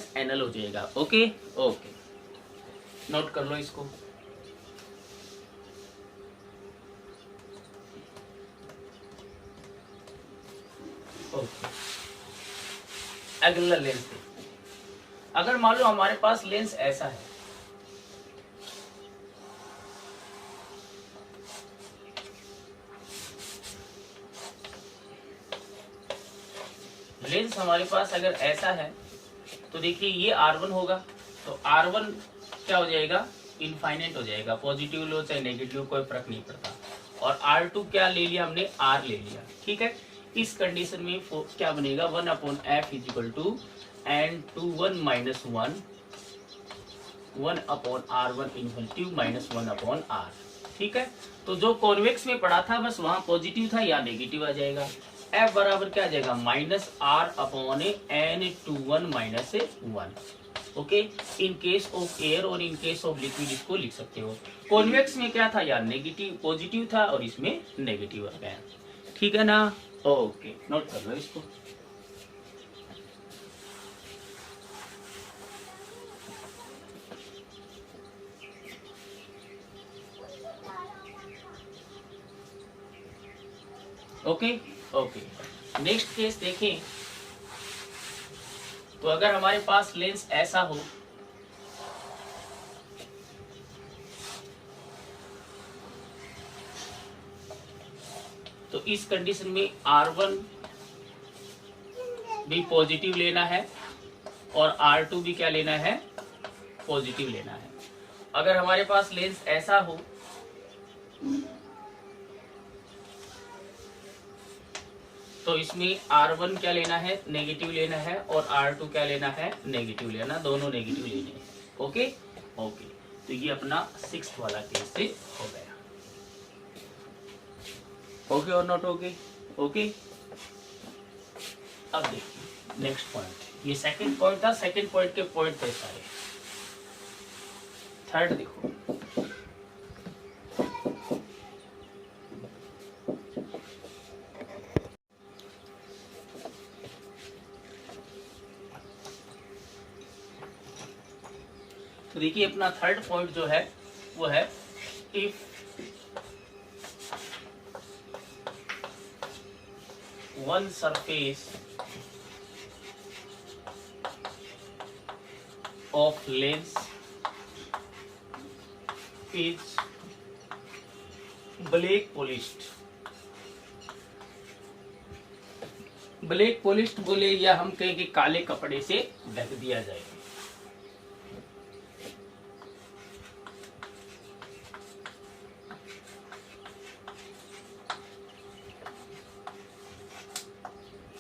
- NL हो जाएगा। ओके ओके, नोट कर लो इसको। ओके, अगला लेंस देखो। अगर मान लो हमारे पास लेंस ऐसा है, लेंस हमारे पास अगर ऐसा है तो देखिए ये R1 होगा, तो R1 क्या हो जाएगा, इनफाइनाइट हो जाएगा। पॉजिटिव लो चाहे नेगेटिव कोई फर्क नहीं पड़ता। और R2 क्या ले लिया हमने, R ले लिया। ठीक है, इस कंडीशन में क्या बनेगा, 1/f is equal to n21 - 1 1/r1 infinitive -1/r। ठीक है, तो जो कॉन्वेक्स में पढ़ा था बस वहां पॉजिटिव था, या नेगेटिव आ जाएगा। F बराबर क्या आ जाएगा, -r/n21 - 1। Okay, in case of air और इन केस ऑफ लिक्विड इसको लिख सकते हो। कॉन्वेक्स में क्या था यार, नेगेटिव पॉजिटिव था और इसमें नेगेटिव आ गया। ठीक है ना, ओके, नोट कर लो इसको। ओके ओके, नेक्स्ट केस देखें। तो अगर हमारे पास लेंस ऐसा हो, तो इस कंडीशन में R1 भी पॉजिटिव लेना है और R2 भी क्या लेना है, पॉजिटिव लेना है। अगर हमारे पास लेंस ऐसा हो तो इसमें R1 क्या लेना है, नेगेटिव लेना है, और R2 क्या लेना है, नेगेटिव लेना, दोनों नेगेटिव लेने हैं। ओके ओके, तो ये अपना 6th वाला केस से हो गया। ओके और नॉट ओके, ओके। अब देखिए नेक्स्ट पॉइंट, ये सेकंड पॉइंट था, सेकंड पॉइंट के पॉइंट थे सारे। थर्ड देखो, तो देखिए अपना थर्ड पॉइंट जो है वो है, if one surface of lens is black polished. Black polished बोले या हम कहें कि काले कपड़े से ढक दिया जाए।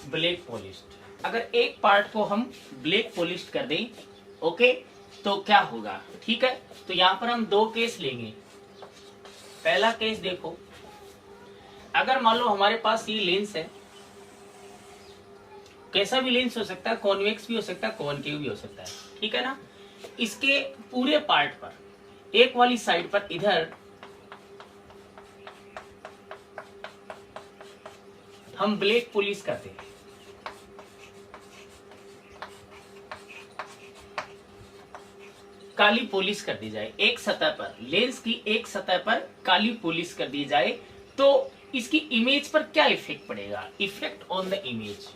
ब्लैक पॉलिश्ड, अगर एक पार्ट को हम ब्लैक पॉलिश्ड कर दें, ओके, तो क्या होगा। ठीक है, तो यहां पर हम दो केस लेंगे। पहला केस देखो, अगर मान लो हमारे पास ये लेंस है, कैसा भी लेंस हो सकता है, कॉन्वेक्स भी हो सकता है, कॉनकेव भी हो सकता है। ठीक है ना, इसके पूरे पार्ट पर, एक वाली साइड पर इधर हम ब्लैक पॉलिश करते हैं। काली पॉलिश कर दी जाए एक सतह पर, लेंस की एक सतह पर काली पॉलिश कर दी जाए तो इसकी इमेज पर क्या इफेक्ट पड़ेगा? Effect on the image.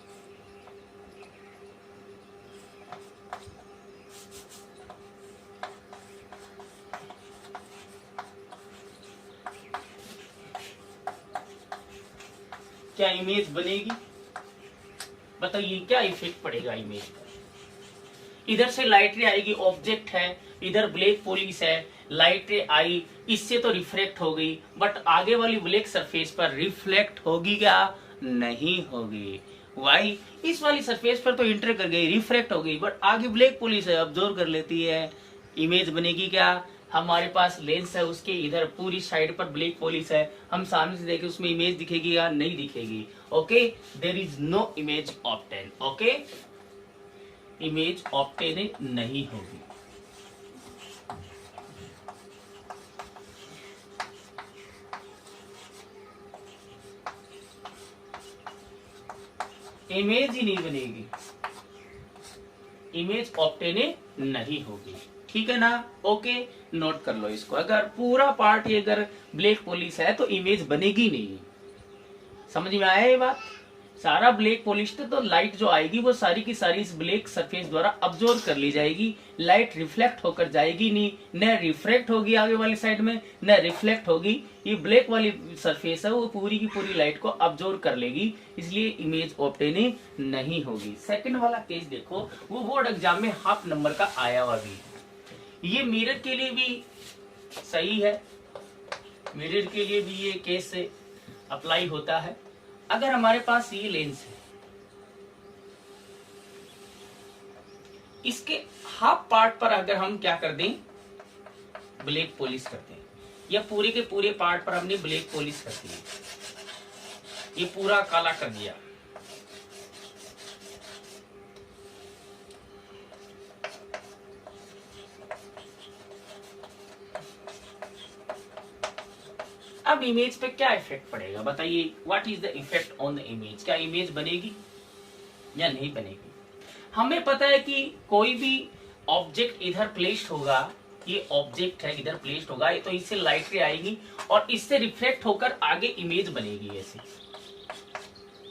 क्या इमेज बनेगी? बताइए क्या इफेक्ट पड़ेगा इमेज पर? इधर से लाइट रे आएगी, ऑब्जेक्ट है, इधर ब्लैक पॉलिश है, लाइट रे आई, इससे तो रिफ्लेक्ट हो गई, बट आगे वाली ब्लैक सरफेस पर रिफ्लेक्ट होगी क्या? नहीं होगी। वाई? इस वाली सरफेस पर तो इंटर कर गई, रिफ्लेक्ट हो गई, बट आगे ब्लैक पॉलिश है, ऑब्जर्व कर लेती है। इमेज बनेगी क्या? हमारे पास लेंस है, उसके इधर पूरी साइड पर ब्लैक पॉलिश है, हम सामने से देखें उसमें इमेज दिखेगी या नहीं दिखेगी? Okay, there is no image obtain. Okay, image obtain नहीं होगी। इमेज ही नहीं बनेगी, इमेज ऑब्टेन नहीं होगी। ठीक है ना? ओके, नोट कर लो इसको। अगर पूरा पार्ट ये अगर ब्लैक पॉलिश है तो इमेज बनेगी नहीं। समझ में आया ये बात? सारा ब्लैक पॉलिश तो लाइट जो आएगी वो सारी की सारी इस ब्लैक सरफेस द्वारा अब्जॉर्ब कर ली जाएगी, लाइट रिफ्लेक्ट होकर जाएगी नहीं, न रिफ्रेक्ट होगी आगे वाली साइड में, न रिफ्लेक्ट होगी। ये ब्लैक वाली सरफेस है वो पूरी की पूरी लाइट को अब्जॉर्ब कर लेगी, इसलिए इमेज ऑब्टेन नहीं होगी। सेकंड वाला केस देखो, वो बोर्ड एग्जाम में हाफ नंबर का आया हुआ भी, ये मिरर के लिए भी सही है, मिरर के लिए भी ये केस अप्लाई होता है। अगर हमारे पास ये लेंस है, इसके हाफ पार्ट पर अगर हम क्या कर दें, ब्लैक पॉलिश करते हैं, या पूरे के पूरे पार्ट पर हमने ब्लैक पॉलिश कर दी, ये पूरा काला कर दिया, अब इमेज पे क्या इफेक्ट पड़ेगा? बताइए, what is the effect on the image? क्या इमेज बनेगी या नहीं बनेगी? हमें पता है कि कोई भी ऑब्जेक्ट इधर प्लेस्ड होगा, ये ऑब्जेक्ट है इधर प्लेस्ड होगा, ये तो इससे लाइट रे आएगी और इससे रिफ्लेक्ट होकर आगे इमेज बनेगी ऐसे।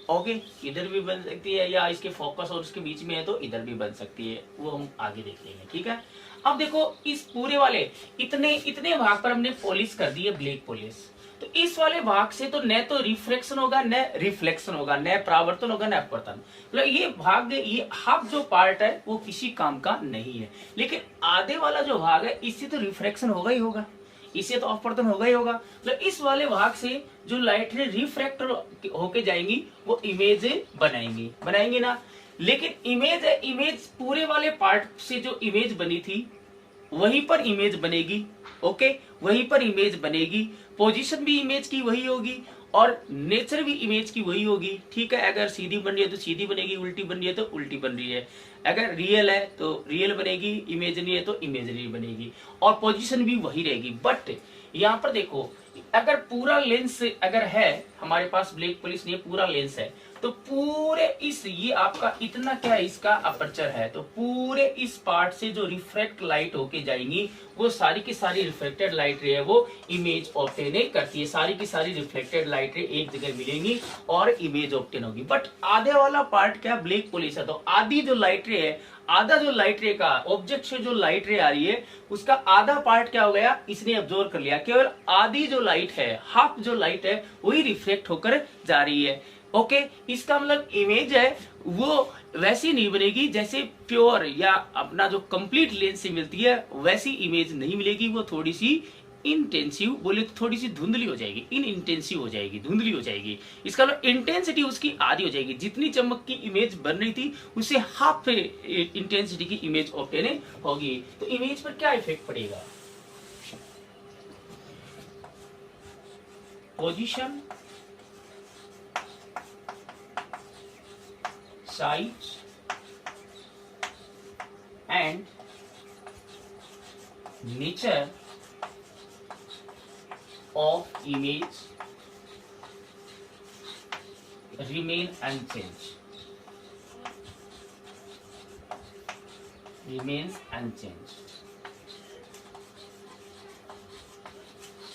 ओके, इधर भी बन सकती है, या इसके फोकस और उसके बीच में है तो इधर भी बन सकती है, वो हम आगे देख लेंगे। ठीक है, अब देखो इस पूरे वाले इतने इतने भाग पर हमने पॉलिश कर दी है ब्लैक पॉलिश, तो इस वाले भाग से तो न तो रिफ्लेक्शन होगा, न रिफ्लेक्शन होगा, न परावर्तन होगा, न अपवर्तन। मतलब ये भाग, ये हाफ जो पार्ट है वो किसी काम का नहीं है। लेकिन आधे वाला जो भाग है इससे तो रिफ्लेक्शन होगा ही होगा, इससे तो अपवर्तन होगा ही होगा। मतलब इस वाले भाग से जो लाइट रे रिफ्रैक्ट होके जाएंगी वो इमेज बनाएंगी ना। लेकिन इमेज है, इमेज पूरे वाले पार्ट से जो इमेज बनी थी वहीं पर इमेज बनेगी। ओके, वहीं पर इमेज बनेगी, पोजीशन भी इमेज की वही होगी और नेचर भी इमेज की वही होगी। ठीक है, अगर सीधी बन रही है तो सीधी बनेगी, उल्टी बन रही है तो उल्टी बन रही है, अगर रियल है तो रियल बनेगी, इमेजरी है तो इमेजरी बनेगी, और पोजीशन भी वही रहेगी। बट यहाँ पर देखो, अगर पूरा लेंस अगर है हमारे पास, ब्लैक पॉलिश नहीं पूरा लेंस है, तो पूरे इस, ये आपका इतना क्या है, इसका अपर्चर है, तो पूरे इस पार्ट से जो रिफ्लेक्ट लाइट होके जाएंगी वो सारी की सारी रिफ्लेक्टेड लाइट रे है वो इमेज ऑब्टेन करती है। सारी की सारी रिफ्लेक्टेड लाइट रे एक जगह मिलेंगी और इमेज ऑब्टेन होगी। बट आधे वाला पार्ट क्या, ब्लैक पॉलिश है, तो आधी जो लाइट रे है, आधा जो लाइट रे का ऑब्जेक्ट से जो लाइट रे आ रही है उसका आधा पार्ट क्या हो गया, इसने अब्जॉर्व कर लिया, केवल आधी जो लाइट है, हाफ जो लाइट है वही रिफ्लेक्ट होकर जा रही है। ओके, इसका मतलब इमेज है वो वैसी नहीं बनेगी जैसे प्योर या अपना जो कंप्लीट लेंस से मिलती है वैसी इमेज नहीं मिलेगी, वो थोड़ी सी इंटेंसिव, बोले तो थोड़ी सी धुंधली हो जाएगी, इन इंटेंसिव हो जाएगी, धुंधली हो जाएगी। इसका मतलब इंटेंसिटी उसकी आधी हो जाएगी, जितनी चमक की इमेज बन रही थी उससे हाफ इंटेंसिटी की इमेज ऑब्टेन होगी। तो इमेज पर क्या इफेक्ट पड़ेगा? Position, size and nature of image remain unchange, remain unchange,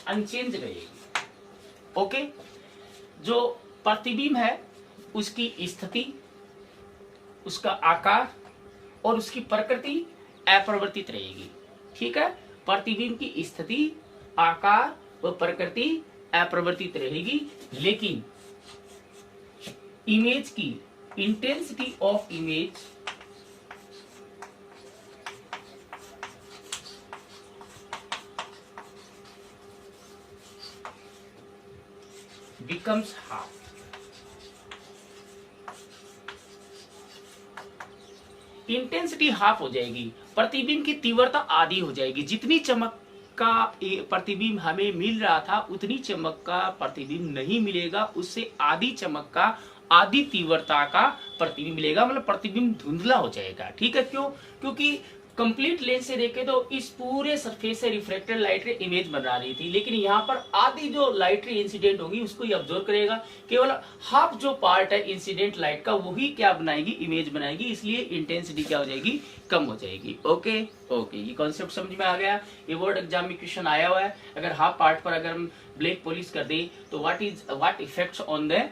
unchange रहेगी। ओके, जो प्रतिबिंब है उसकी स्थिति, उसका आकार और उसकी प्रकृति अपरिवर्तित रहेगी। ठीक है, प्रतिबिंब की स्थिति, आकार और प्रकृति अपरिवर्तित रहेगी, लेकिन इमेज की intensity of image becomes half। Intensity half हो जाएगी, प्रतिबिंब की तीव्रता आधी हो जाएगी। जितनी चमक का प्रतिबिंब हमें मिल रहा था उतनी चमक का प्रतिबिंब नहीं मिलेगा, उससे आधी चमक का, आधी तीव्रता का प्रतिबिंब मिलेगा, मतलब प्रतिबिंब धुंधला हो जाएगा। ठीक है, क्यों? क्योंकि कंप्लीट लेंस से देखे तो इस पूरे सरफेस से रिफ्लेक्टेड लाइट रे इमेज बना रही थी, लेकिन यहाँ पर आधी जो लाइट रे इंसिडेंट होगी उसको ही ऑब्जर्व करेगा। केवल हाफ जो पार्ट है इंसिडेंट लाइट का वही क्या बनाएगी, इमेज बनाएगी, इसलिए इंटेंसिटी क्या हो जाएगी, कम हो जाएगी। ओके ओके, ये कॉन्सेप्ट समझ में आ गया। ये बोर्ड एग्जाम में क्वेश्चन आया हुआ है, अगर हाफ पार्ट पर अगर हम ब्लैक पॉलिश कर दें तो what effects on the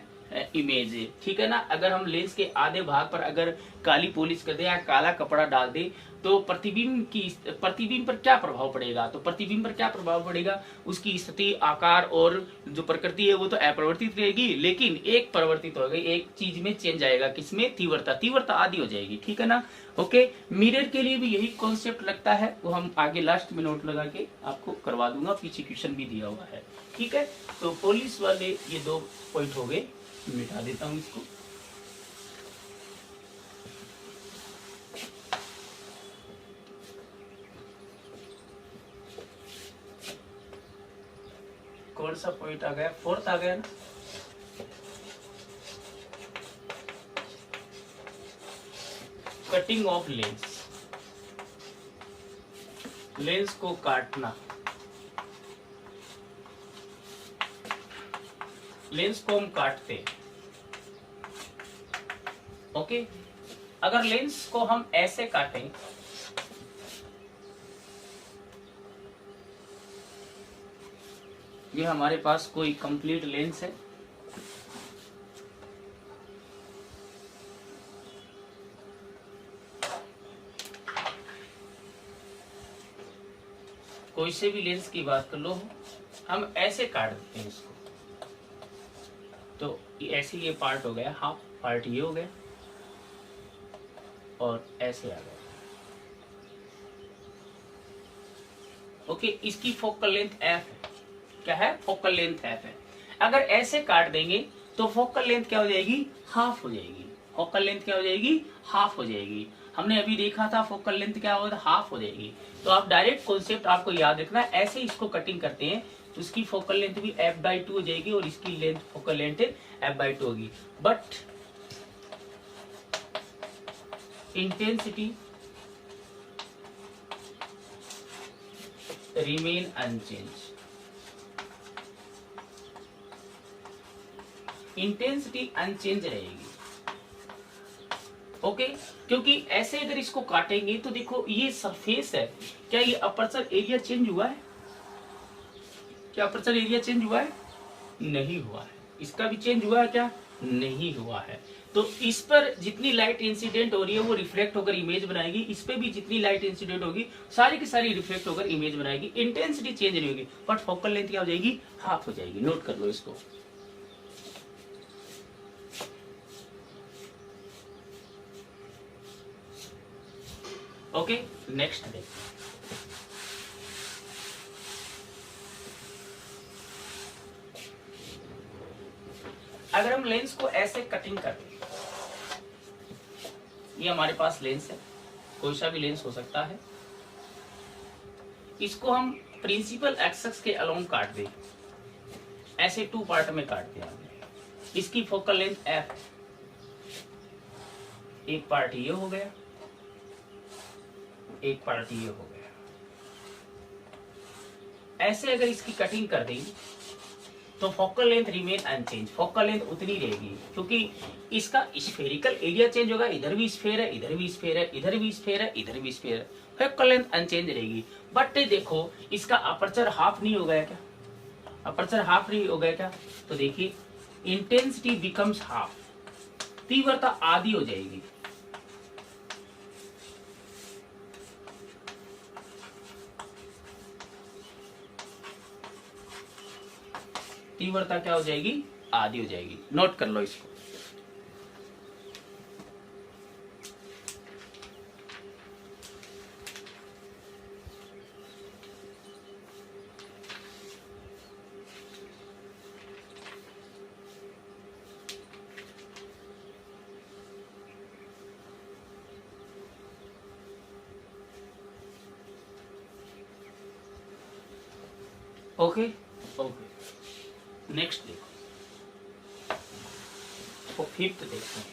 image. ठीक है ना, अगर हम लेंस के आधे भाग पर अगर काली पॉलिश कर दे या काला कपड़ा डाल दे तो प्रतिबिंब पर क्या प्रभाव पड़ेगा? तो प्रतिबिंब पर क्या प्रभाव पड़ेगा, उसकी स्थिति, आकार और जो प्रकृति है वो तो अपरिवर्तित रहेगी, लेकिन एक परिवर्तित हो गई, एक चीज में चेंज आएगा, किसमें? तीव्रता आधी हो जाएगी। ठीक है ना। ओके, मिरर के लिए भी यही कॉन्सेप्ट लगता है, वो हम आगे लास्ट में नोट लगा के आपको करवा दूंगा, पीछे क्वेश्चन भी दिया हुआ है। ठीक है, तो पॉलिश वाले ये 2 पॉइंट हो गए, मिटा देता हूं इसको। कौन सा पॉइंट आ गया? 4th आ गया ना। कटिंग ऑफ लेंस, लेंस को काटना, लेंस को हम काटते हैं। ओके, अगर लेंस को हम ऐसे काटें, ये हमारे पास कोई कंप्लीट लेंस है, कोई से भी लेंस की बात कर लो, हम ऐसे काट देते हैं इसको, तो ऐसे ये पार्ट हो गया, हाफ पार्ट ये हो गया और ऐसे आ गया। ओके, इसकी फोकल लेंथ f है। क्या है? फोकल लेंथ f है। अगर ऐसे काट देंगे तो फोकल लेंथ क्या हो जाएगी? हाफ हो जाएगी। फोकल लेंथ क्या हो जाएगी? हाफ हो जाएगी। हमने अभी देखा था फोकल लेंथ क्या होगा, हाफ हो जाएगी। तो आप डायरेक्ट कॉन्सेप्ट आपको याद रखना है, ऐसे इसको कटिंग करते हैं तो इसकी फोकल लेंथ भी f/2 हो जाएगी और इसकी लेंथ, फोकल लेंथ f/2 होगी, but intensity remain unchanged. Intensity unchanged रहेगी। ओके, क्योंकि ऐसे अगर इसको काटेंगे तो देखो ये सरफेस है, क्या ये अपर्चर एरिया चेंज हुआ है? क्या अपर्चर एरिया चेंज हुआ है? नहीं हुआ है। इसका भी चेंज हुआ है क्या? नहीं हुआ है। तो इस पर जितनी लाइट इंसिडेंट हो रही है वो रिफ्लेक्ट होकर इमेज बनाएगी, इस पे भी जितनी लाइट इंसिडेंट होगी सारी की सारी रिफ्लेक्ट होकर इमेज बनाएगी। इंटेंसिटी चेंज नहीं होगी, बट फोकल लेंथ क्या हो जाएगी? हाफ हो जाएगी। नोट कर लो इसको। ओके, नेक्स्ट देखते हैं। अगर हम लेंस को ऐसे कटिंग करते, ये हमारे पास लेंस है, कोई सा भी लेंस हो सकता है, इसको हम प्रिंसिपल एक्सिस के अलोंग काट दें, ऐसे 2 पार्ट में काट दिया। इसकी फोकल लेंथ f, एक पार्ट ये हो गया, एक पार्ट ये हो गया। ऐसे अगर इसकी कटिंग कर दें तो focal length remain unchanged, focal length उतनी रहेगी क्योंकि इसका स्फेरिकल एरिया चेंज होगा, इधर भी स्फेयर है, इधर भी स्फेयर है, इधर भी स्फेयर है, इधर भी स्फेयर है, फोकल लेंथ अनचेंज रहेगी। बट देखो इसका अपर्चर हाफ नहीं हो गया क्या, अपर्चर हाफ नहीं हो गया क्या, तो देखिए इंटेंसिटी बिकम्स हाफ, तीव्रता आधी हो जाएगी। तीव्रता क्या हो जाएगी, आधी हो जाएगी। नोट कर लो इसको। ओके ओके, नेक्स्ट देखो, तो फिफ्थ देखते हैं।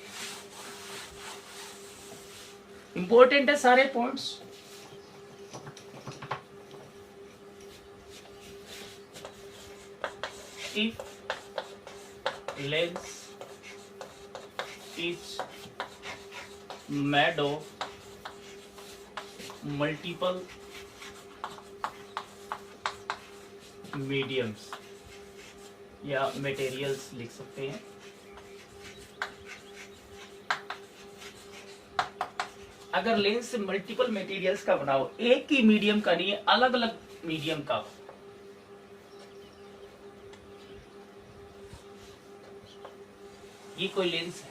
इंपॉर्टेंट है सारे points. If lens is made of multiple mediums या मटेरियल्स लिख सकते हैं, अगर लेंस मल्टीपल मटेरियल्स का बना हो, एक ही मीडियम का नहीं है, अलग अलग मीडियम का हो, ये कोई लेंस है,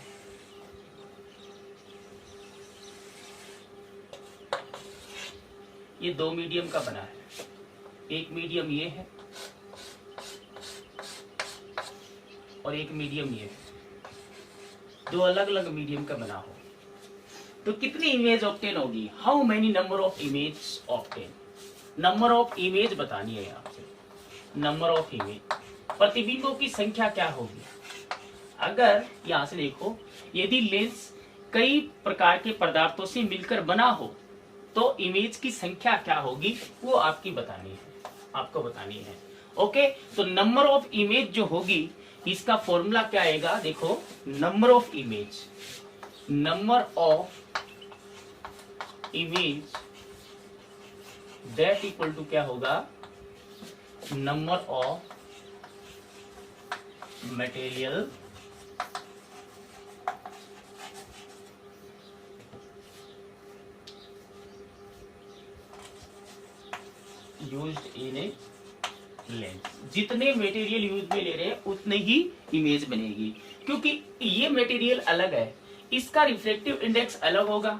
ये दो मीडियम का बना है, एक मीडियम ये है और एक मीडियम ये है, दो अलग अलग मीडियम का बना हो, तो कितनी इमेज ऑब्टेन होगी, how many number of image obtain, number of image बतानी है आपसे, नंबर ऑफ इमेज, प्रतिबिंबों की संख्या क्या होगी। अगर यहां से देखो, यदि लेंस कई प्रकार के पदार्थों से मिलकर बना हो तो इमेज की संख्या क्या होगी वो आपकी बतानी है, आपको बतानी है। ओके, तो नंबर ऑफ इमेज जो होगी इसका फॉर्मूला क्या आएगा, देखो number of image, number of image that equal to क्या होगा, number of material used in a lens, जितने मटेरियल यूज में ले रहे हैं उतने ही इमेज बनेगी, क्योंकि ये मटेरियल अलग है, इसका रिफ्रैक्टिव इंडेक्स अलग होगा,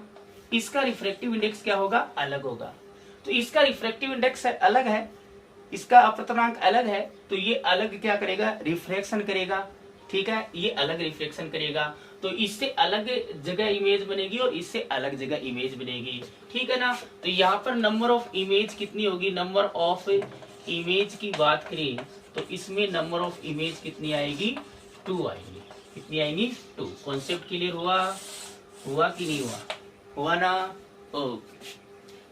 इसका रिफ्रैक्टिव इंडेक्स क्या होगा, अलग होगा, तो इसका रिफ्रैक्टिव इंडेक्स अलग है, इसका अपवर्तनांक अलग है, तो ये अलग क्या करेगा, रिफ्रैक्शन करेगा, ठीक है, ये अलग रिफ्लेक्शन करेगा, तो इससे अलग जगह इमेज बनेगी और इससे अलग जगह इमेज बनेगी, ठीक है ना। तो यहाँ पर नंबर ऑफ इमेज कितनी होगी, नंबर ऑफ इमेज की बात करें तो इसमें नंबर ऑफ इमेज कितनी आएगी, 2 आएगी, कितनी आएगी, 2। कॉन्सेप्ट क्लियर हुआ, हुआ कि नहीं हुआ, हुआ ना, ओके,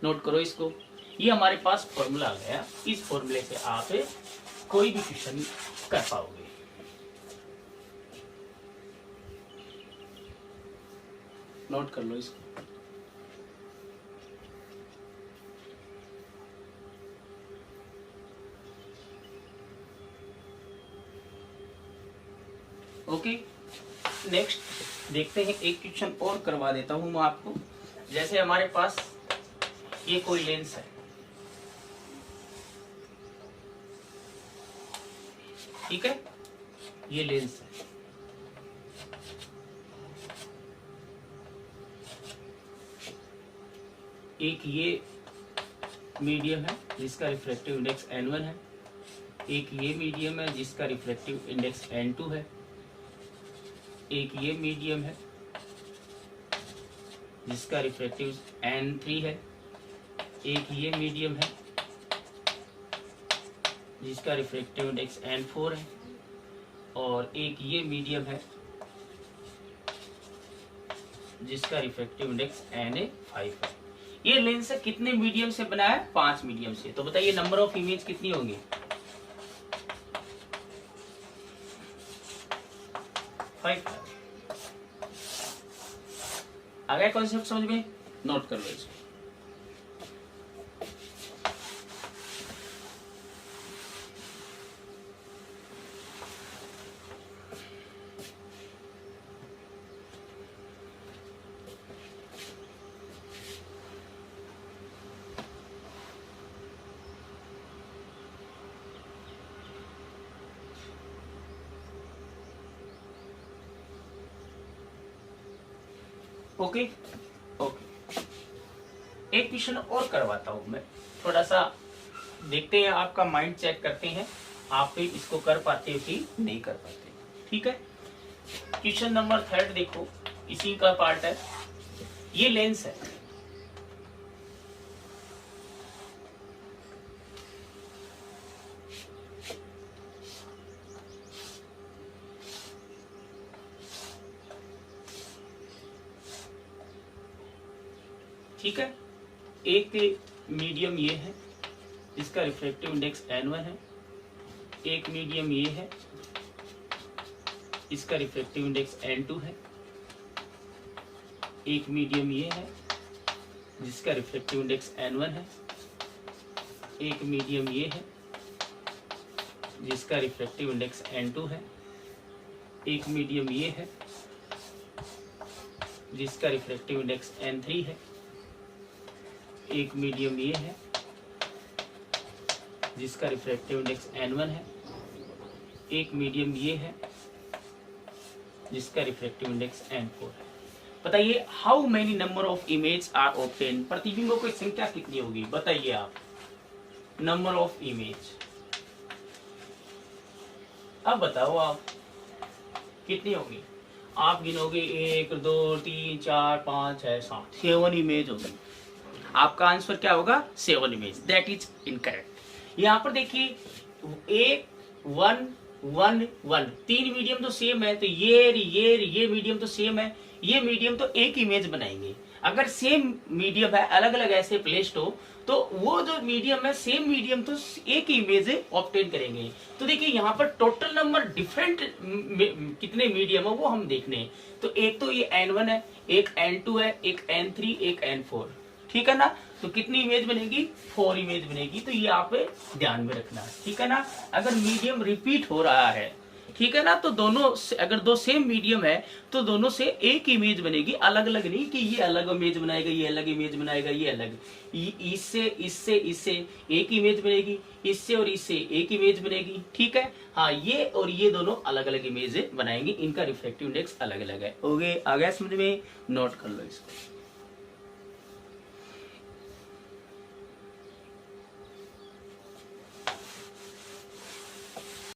नोट करो इसको। ये हमारे पास फॉर्मूला आ गया, इस फॉर्मूले से आप कोई भी क्वेश्चन कर पाओगे। नोट कर लो इसको। ओके, नेक्स्ट देखते हैं, एक क्वेश्चन और करवा देता हूं मैं आपको। जैसे हमारे पास ये कोई लेंस है, ठीक है, ये लेंस है, एक ये मीडियम है जिसका रिफ्रैक्टिव इंडेक्स n1 है, एक ये मीडियम है जिसका रिफ्रैक्टिव इंडेक्स n2 है, एक ये मीडियम है जिसका रिफ्रैक्टिव n3 है, एक ये मीडियम है जिसका रिफ्रैक्टिव इंडेक्स n4 है, और एक ये मीडियम है जिसका रिफ्रैक्टिव इंडेक्स na5 है। ये लेंस कितने मीडियम से बना है, 5 मीडियम से। तो बताइए नंबर ऑफ इमेज कितनी होंगी, 5 आ गया कॉन्सेप्ट समझ में? नोट कर लो इसको। ओके ओके, एक क्वेश्चन और करवाता हूं मैं, थोड़ा सा देखते हैं, आपका माइंड चेक करते हैं आप भी इसको कर पाते हो कि नहीं कर पाते। ठीक है, क्वेश्चन नंबर 3 देखो, इसी का पार्ट है। ये लेंस है, ठीक है। एक मीडियम ये है, इसका रिफ्रैक्टिव इंडेक्स n1 है। एक मीडियम ये है, इसका रिफ्रैक्टिव इंडेक्स n2 है। एक मीडियम ये है, जिसका रिफ्रैक्टिव इंडेक्स n1 है। एक मीडियम ये है, जिसका रिफ्रैक्टिव इंडेक्स n2 है। एक मीडियम ये है, जिसका रिफ्रैक्टिव इंडेक्स n3 है। एक मीडियम ये है, जिसका रिफ्रैक्टिव इंडेक्स n1 है। एक मीडियम ये है, जिसका रिफ्रैक्टिव इंडेक्स n4 है। बताइए how many number of image are obtain, प्रतिबिंबों की संख्या कितनी होगी बताइए आप। नंबर ऑफ इमेज, अब बताओ आप कितनी होगी। आप गिनोगे 1 2 3 4 5 6 7, 7 इमेज होगी। आपका आंसर क्या होगा? 7 इमेज। That is incorrect. यहाँ पर देखिए 1 1 1 1, 3 मीडियम तो सेम है, तो ये मीडियम तो सेम है, ये मीडियम तो एक इमेज बनाएंगे। अगर सेम मीडियम है, अलग अलग ऐसे प्लेस्ड हो, तो वो जो मीडियम है सेम मीडियम तो एक इमेज ऑब्टेन करेंगे। तो देखिए यहाँ पर टोटल नंबर डिफरेंट कितने मीडियम है वो हम देखने हैं। तो एक तो ये n1 है, एक n2 है, एक n3, एक n4, ठीक है ना। तो कितनी इमेज बनेगी? 4 इमेज बनेगी। तो ये आप ध्यान में रखना, ठीक है ना। अगर मीडियम रिपीट हो रहा है, ठीक है ना, तो दोनों अगर दो सेम मीडियम है तो दोनों से एक इमेज बनेगी, अलग अलग नहीं कि ये अलग इमेज बनाएगा, ये अलग इमेज बनाएगा, ये अलग। इससे इससे इससे एक इमेज बनेगी, इससे और इससे एक इमेज बनेगी, ठीक है। हाँ, ये और ये दोनों अलग अलग इमेज बनाएंगे, इनका रिफ्लेक्टिव इंडेक्स अलग अलग है। ओके, आ गया समझ में? नोट कर लो इसको।